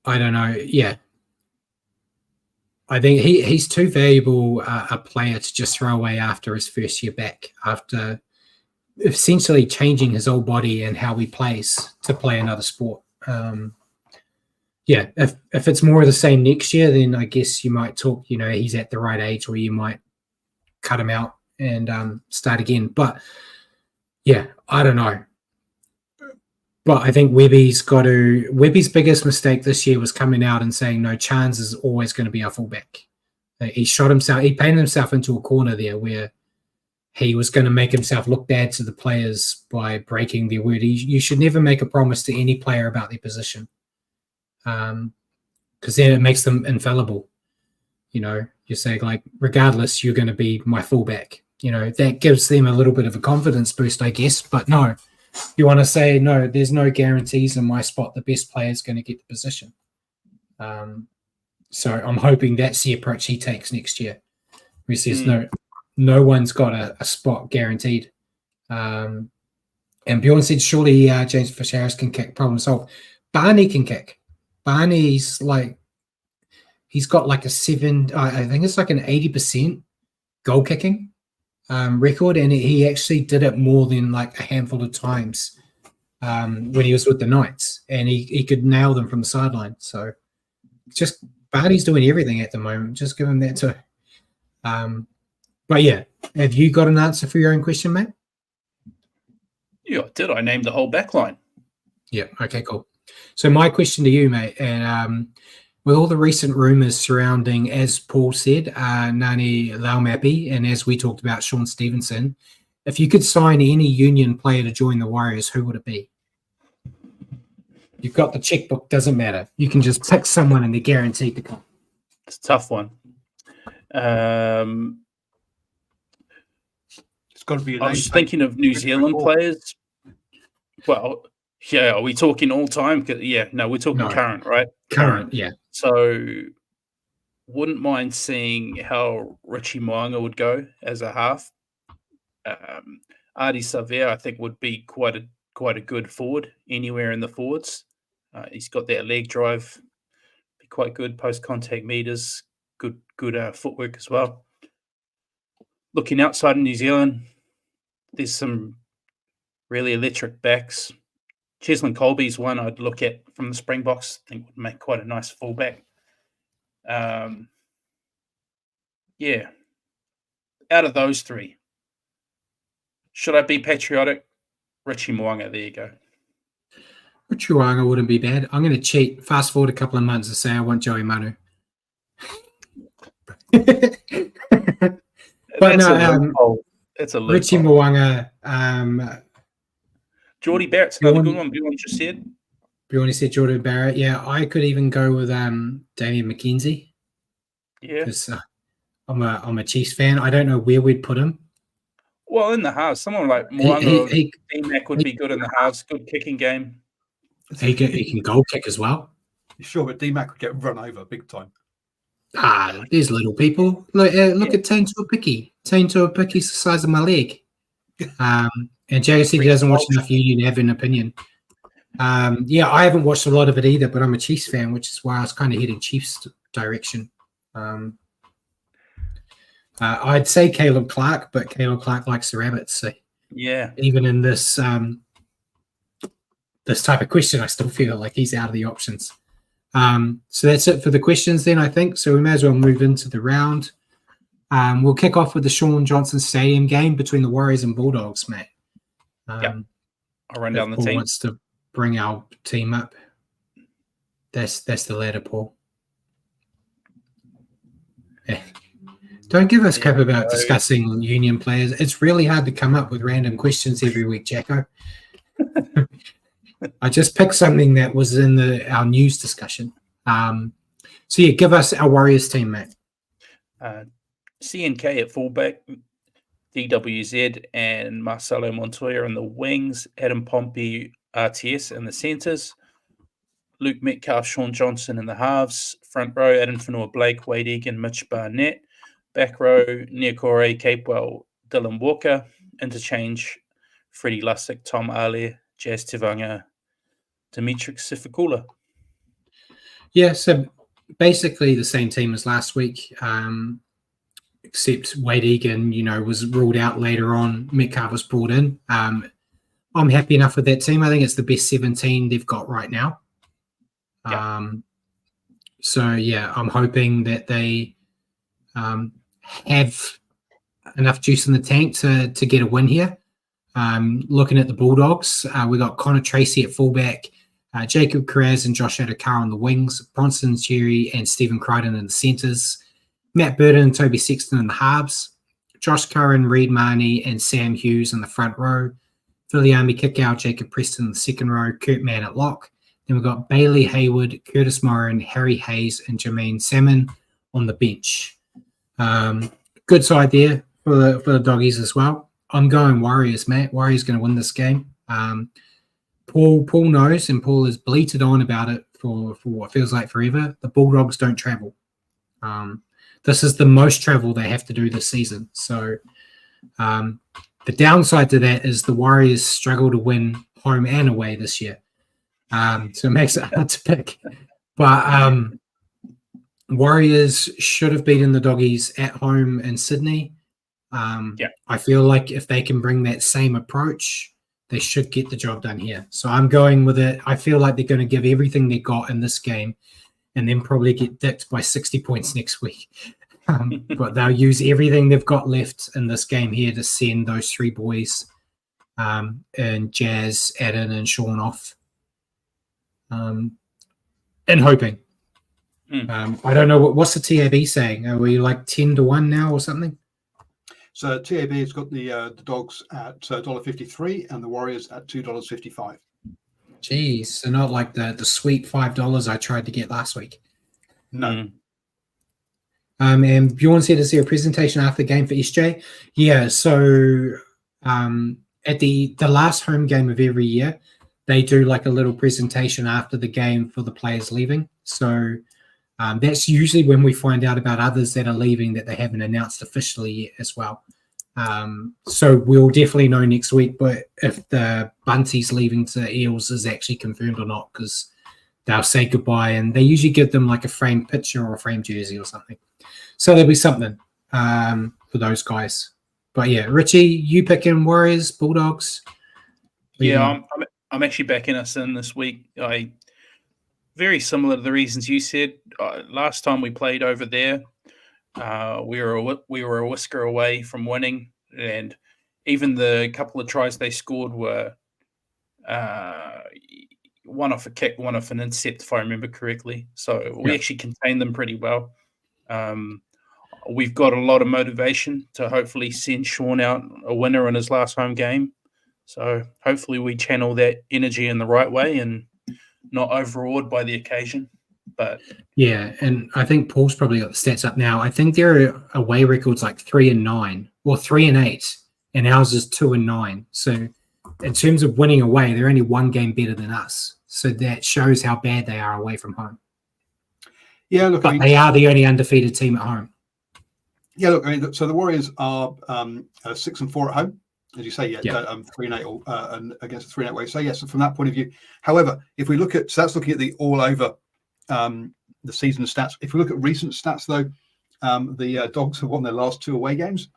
I don't know. Yeah. I think he's too valuable a player to just throw away after his first year back, after essentially changing his whole body and how he plays to play another sport. Yeah, if it's more of the same next year, then I guess you might talk, he's at the right age where you might cut him out and start again. But yeah, I don't know. But I think Webby's biggest mistake this year was coming out and saying, no, Chance is always going to be our fullback. He painted himself into a corner there where he was going to make himself look bad to the players by breaking their word. You should never make a promise to any player about their position. Because then it makes them infallible. You say, like, regardless, you're going to be my fullback. That gives them a little bit of a confidence boost, I guess. But no, you want to say, no, there's no guarantees in my spot. The best player is going to get the position. So I'm hoping that's the approach he takes next year. He says, no one's got a spot guaranteed. And Bjorn said, surely James Fisher-Harris can kick, problem solved. Barney can kick. Barney's he's got like a 7, I think it's like an 80% goal kicking record, and he actually did it more than like a handful of times when he was with the Knights, and he could nail them from the sideline. So just Barney's doing everything at the moment. Just give him that too. But yeah, have you got an answer for your own question, mate? Yeah, I did. I named the whole back line. Yeah, okay, cool. So my question to you, mate, and with all the recent rumours surrounding, as Paul said, Nani Laumapi, and as we talked about, Sean Stevenson, if you could sign any Union player to join the Warriors, who would it be? You've got the checkbook, doesn't matter. You can just pick someone and they're guaranteed to come. It's a tough one. It's got to be. I was thinking of New Zealand players. Well, yeah, are we talking all time? Yeah, no, we're talking current, right? Current, yeah. So, wouldn't mind seeing how Richie Moanga would go as a half. Artie Savea, I think, would be quite a good forward anywhere in the forwards. He's got that leg drive, be quite good post contact meters, good footwork as well. Looking outside of New Zealand, there's some really electric backs. Cheslin Colby's one I'd look at from the Springboks. I think would make quite a nice fullback. Yeah. Out of those three, should I be patriotic? Richie Moanga, there you go. Richie Moanga wouldn't be bad. I'm going to cheat. Fast forward a couple of months and say I want Joey Manu. But no, it's a loophole. Richie Moanga. Geordie Barrett's another good one. Bjorn just said. Bjorn said Geordie Barrett. Yeah, I could even go with Damian McKenzie. Yeah, because I'm a Chiefs fan. I don't know where we'd put him. Well, in the halves, someone like Moanga or D-Mac would be good in the halves. Good kicking game. He can goal kick as well. Sure, but D-Mac would get run over big time. There's little people. Look at Tane Tuapiki. Tane Tuapiki's the size of my leg. And Jay said he doesn't watch enough Union to have an opinion. Yeah, I haven't watched a lot of it either, but I'm a Chiefs fan, which is why I was kind of heading Chiefs direction. I'd say Caleb Clark, but Caleb Clark likes the Rabbits. So Yeah. even in this this type of question, I still feel like he's out of the options. So that's it for the questions then, I think. So we may as well move into the round. We'll kick off with the Sean Johnson Stadium game between the Warriors and Bulldogs, mate. I'll run If down the Paul team. wants to bring our team up. That's the ladder, Paul. Yeah. Don't give us crap about discussing union players. It's really hard to come up with random questions every week, Jacko. I just picked something that was in our news discussion. So yeah, give us our Warriors team, mate. CNK at fullback, DWZ and Marcelo Montoya in the wings, Adam Pompey, RTS in the centres, Luke Metcalf, Sean Johnson in the halves, front row, Adam Fanua-Blake, Wade Egan, Mitch Barnett, back row, Niokore, Capewell, Dylan Walker, interchange, Freddie Lussick, Tom Ale, Jazz Tivanga, Dimitri Sifikula. Yeah, so basically the same team as last week, except Wade Egan, was ruled out later on. Metcalf was brought in. I'm happy enough with that team. I think it's the best 17 they've got right now. Yeah. So, yeah, I'm hoping that they have enough juice in the tank to get a win here. Looking at the Bulldogs, we got Connor Tracy at fullback, Jacob Carraz and Josh Adokar on the wings, Bronson Cherry and Stephen Crichton in the centres, Matt Burton and Toby Sexton in the halves, Josh Curran, Reed Marnie and Sam Hughes in the front row, Viliami Kickout, Jacob Preston in the second row, Kurt Mann at lock. Then we've got Bailey Hayward, Curtis Moran, Harry Hayes and Jermaine Salmon on the bench. Good side there for the doggies as well. I'm going Warriors, mate. Warriors going to win this game. Paul knows, and Paul has bleated on about it for what feels like forever. The Bulldogs don't travel. This is the most travel they have to do this season. So the downside to that is the Warriors struggle to win home and away this year. So it makes it hard to pick. But Warriors should have beaten the doggies at home in Sydney. I feel like if they can bring that same approach, they should get the job done here. So I'm going with it. I feel like they're going to give everything they got in this game and then probably get dipped by 60 points next week. But they'll use everything they've got left in this game here to send those three boys and Jazz, Adam, and Sean off. And hoping. I don't know. What's the TAB saying? Are we like 10-1 now or something? So TAB has got the Dogs at $1.53 and the Warriors at $2.55. Jeez, so not like the sweet $5 I tried to get last week. No. And Bjorn said, is there a presentation after the game for SJ? Yeah, so at the last home game of every year, they do like a little presentation after the game for the players leaving. So that's usually when we find out about others that are leaving that they haven't announced officially yet as well. So we'll definitely know next week, but if the Bunties leaving to Eels is actually confirmed or not, because they'll say goodbye and they usually give them like a framed picture or a framed jersey or something. So there'll be something for those guys. But yeah, Richie, you picking Warriors, Bulldogs? Yeah, I'm actually backing us in this week. Very similar to the reasons you said. Last time we played over there, we were a whisker away from winning, and even the couple of tries they scored were one off a kick, one off an intercept, if I remember correctly. So we actually contained them pretty well. We've got a lot of motivation to hopefully send Sean out a winner in his last home game. So hopefully we channel that energy in the right way and not overawed by the occasion. But yeah, and I think Paul's probably got the stats up now. I think their away records like 3-9 or 3-8, and ours is 2-9. So in terms of winning away, they're only one game better than us. So that shows how bad they are away from home. Yeah, look, but they are the only undefeated team at home. Yeah, look, I mean, so the Warriors are 6-4 at home, as you say. 3-8 and against a 3-8 away. So yes, from that point of view. However, if we look at that's looking at the all over the season stats. If we look at recent stats, though, the Dogs have won their last 2 away games,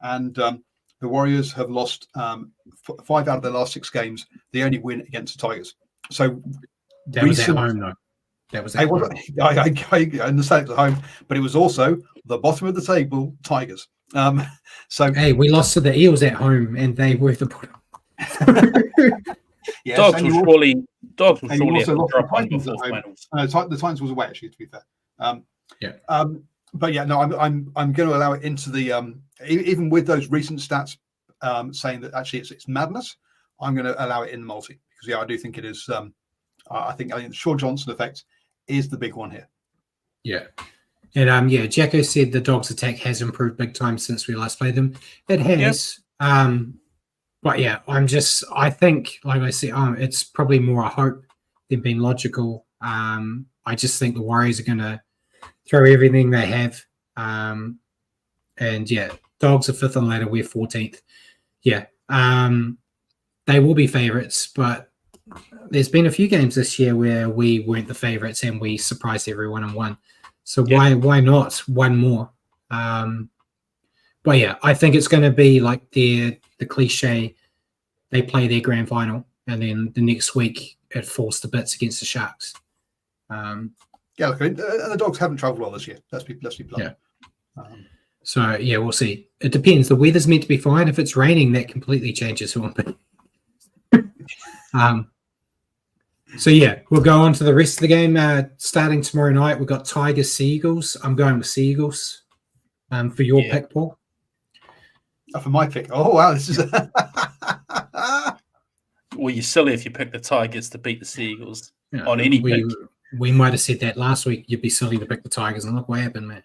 and the Warriors have lost 5 out of their last 6 games. The only win against the Tigers. So that was at home, though. That was at home. I understand it was at home, but it was also the bottom of the table Tigers. So hey, we lost to the Eels at home, and they were the bottom. Yes, Dogs will surely have to lost drop the one Titans before at finals. home. The Titans was away, actually, to be fair. But yeah, no, I'm going to allow it into the even with those recent stats saying that actually it's madness. I'm going to allow it in the multi because I do think it is. I think the Shaw Johnson effect is the big one here. Yeah. And Jacko said the Dogs' attack has improved big time since we last played them. It has. Yep. But yeah, I think, like I said, it's probably more a hope than being logical. I just think the Warriors are going to throw everything they have. And yeah, Dogs are 5th on ladder, we're 14th. Yeah. They will be favourites, but there's been a few games this year where we weren't the favourites and we surprised everyone and won. So why not one more? But yeah, I think it's going to be like the cliche. They play their grand final, and then the next week it falls to bits against the Sharks. Yeah, look, the Dogs haven't travelled well this year. Let's be blunt. Yeah. So yeah, we'll see. It depends. The weather's meant to be fine. If it's raining, that completely changes who I'm picking. So yeah, we'll go on to the rest of the game. Starting tomorrow night, we've got Tigers Seagulls. I'm going with Seagulls. For your pick, Paul. For my pick. Oh wow, this is. Well, you're silly if you pick the Tigers to beat the Seagulls on any pick. We might have said that last week. You'd be silly to pick the Tigers, and look what happened, man.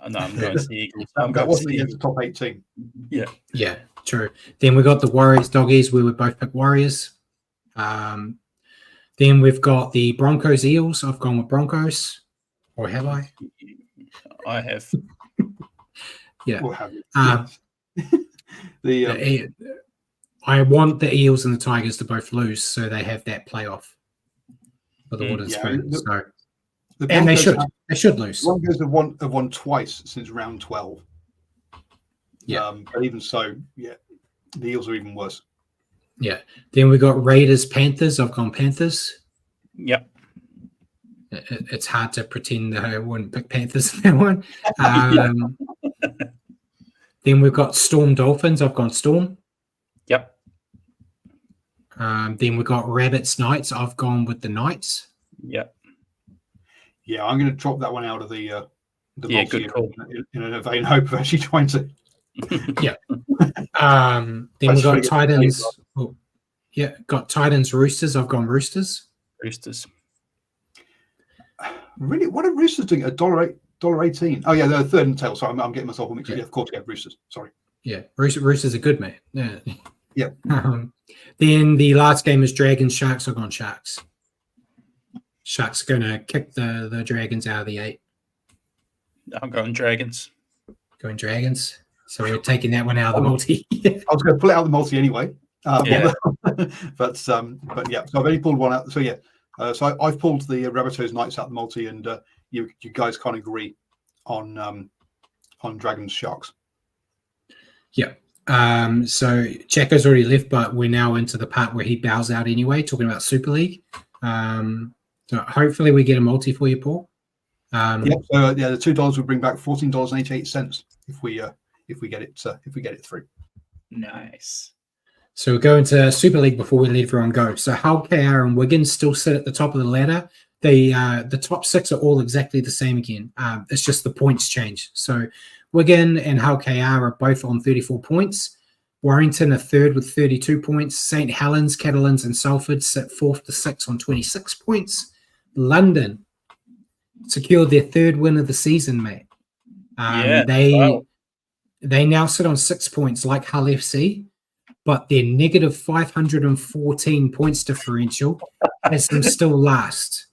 No, I'm going Seagulls. That wasn't against the top 8 team. Yeah, true. Then we got the Warriors Doggies. We would both pick Warriors. Then we've got the Broncos Eels. I've gone with Broncos, or have I? I have. Yeah. Or have you? I want the Eels and the Tigers to both lose, so they have that playoff for the wooden spoon. And they should lose. The Broncos have won twice since round 12. Yeah, but even so, the Eels are even worse. Yeah. Then we got Raiders Panthers. I've gone Panthers. Yep. It's hard to pretend that I wouldn't pick Panthers in that one. Then we've got Storm Dolphins. I've gone Storm. Yep. Then we've got Rabbits Knights. I've gone with the Knights. Yep. Yeah, I'm going to drop that one out of the good call. in a vain hope of actually trying to. Yeah. Then we've got Titans. Got Titans Roosters. I've gone Roosters. Roosters. Really? What are Roosters doing? $1.18. Oh yeah, they're 3rd in the tail. Sorry, I'm getting myself all mixed up. Yeah, of course, Roosters. Sorry. Yeah, Roosters are good, mate. Yeah. Yeah. Then the last game is Dragons Sharks. I've gone Sharks. Sharks are going to kick the Dragons out of the 8. I'm going Dragons. Going Dragons. So we're taking that one out of the multi. I was going to pull it out of the multi anyway. But yeah, so I've only pulled one out. So yeah, so I've pulled the Rabbitohs Knights out of the multi, and you guys can't agree on Dragons Sharks. Yeah. So Jacko's already left, but we're now into the part where he bows out anyway, talking about Super League. So hopefully we get a multi for you, Paul. The $2 will bring back $14.88 if we get it through. Nice. So we'll go into Super League before we let everyone go. So Hull, KR, and Wigan still sit at the top of the ladder. The top 6 are all exactly the same again. It's just the points change. So Wigan and Hull KR are both on 34 points. Warrington are 3rd with 32 points. St. Helens, Catalans, and Salford sit 4th to 6th on 26 points. London secured their 3rd win of the season, mate. They now sit on 6 points like Hull FC, but their negative 514 points differential has them still last.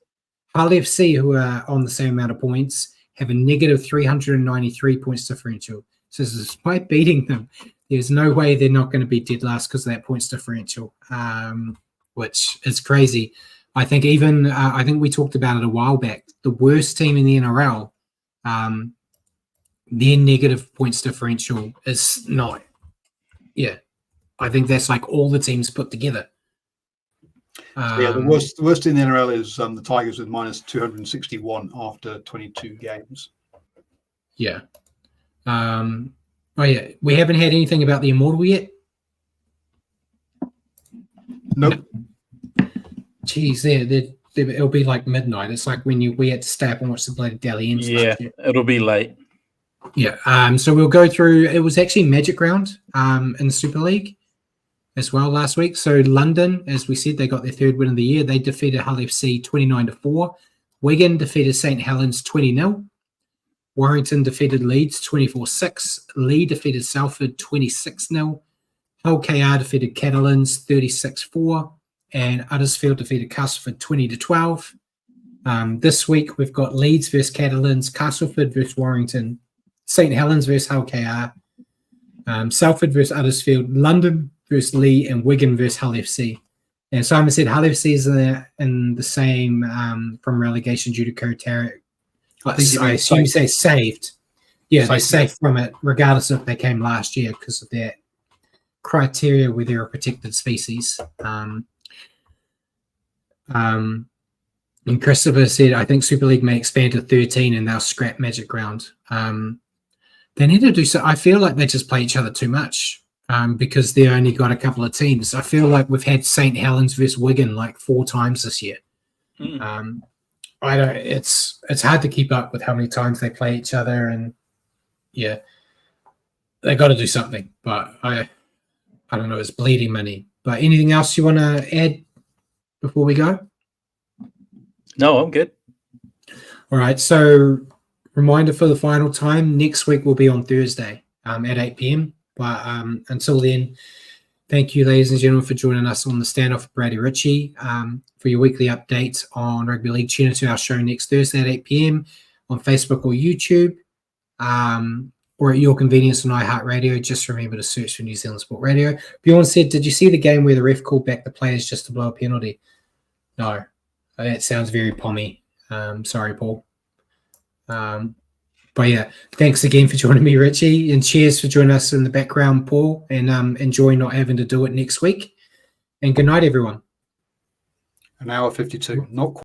Hull FC, who are on the same amount of points, have a negative 393 points differential. So despite beating them, there's no way they're not going to be dead last because of that points differential, which is crazy. I think we talked about it a while back. The worst team in the NRL their negative points differential is not. Yeah, I think that's like all the teams put together. The worst in the NRL is the Tigers with minus 261 after 22 games. Yeah. Oh yeah, we haven't had anything about the Immortal yet. Nope. Jeez, it'll be like midnight. It's like when we had to stay up and watch the bloody Dally M's. Yeah, it'll be late. Yeah. So we'll go through. It was actually Magic Round in the Super League as well last week. So London, as we said, they got their third win of the year. They defeated Hull FC 29-4. Wigan defeated St Helens 20-0. Warrington defeated Leeds 24-6. Lee defeated Salford 26-0. Hull KR defeated Catalans 36-4. And Uddersfield defeated Castleford 20-12. This week we've got Leeds versus Catalans, Castleford versus Warrington, St Helens versus Hull KR, Salford versus Uddersfield, London versus Lee, and Wigan versus Hull FC. And Simon said Hull FC is in the same from relegation due to co-terror. I assume you say saved. Yeah, they're safe from it, regardless if they came last year because of their criteria where they're a protected species. And Christopher said, I think Super League may expand to 13 and they'll scrap Magic Round. They need to do so. I feel like they just play each other too much because they only got a couple of teams. I feel like we've had St. Helens versus Wigan like 4 times this year. I don't. It's hard to keep up with how many times they play each other, and yeah, they got to do something. But I don't know. It's bleeding money. But anything else you want to add before we go? No, I'm good. All right. So reminder for the final time, next week will be on Thursday at 8 p.m. But until then, thank you, ladies and gentlemen, for joining us on the Standoff with Brady Richie. For your weekly update on rugby league, tune into our show next Thursday at 8 p.m. on Facebook or YouTube, or at your convenience on iHeartRadio. Just remember to search for New Zealand Sport Radio. Bjorn said, did you see the game where the ref called back the players just to blow a penalty? No. That sounds very pommy. Sorry, Paul. But yeah, thanks again for joining me, Richie, and cheers for joining us in the background, Paul, and enjoy not having to do it next week. And good night, everyone. An hour 52, not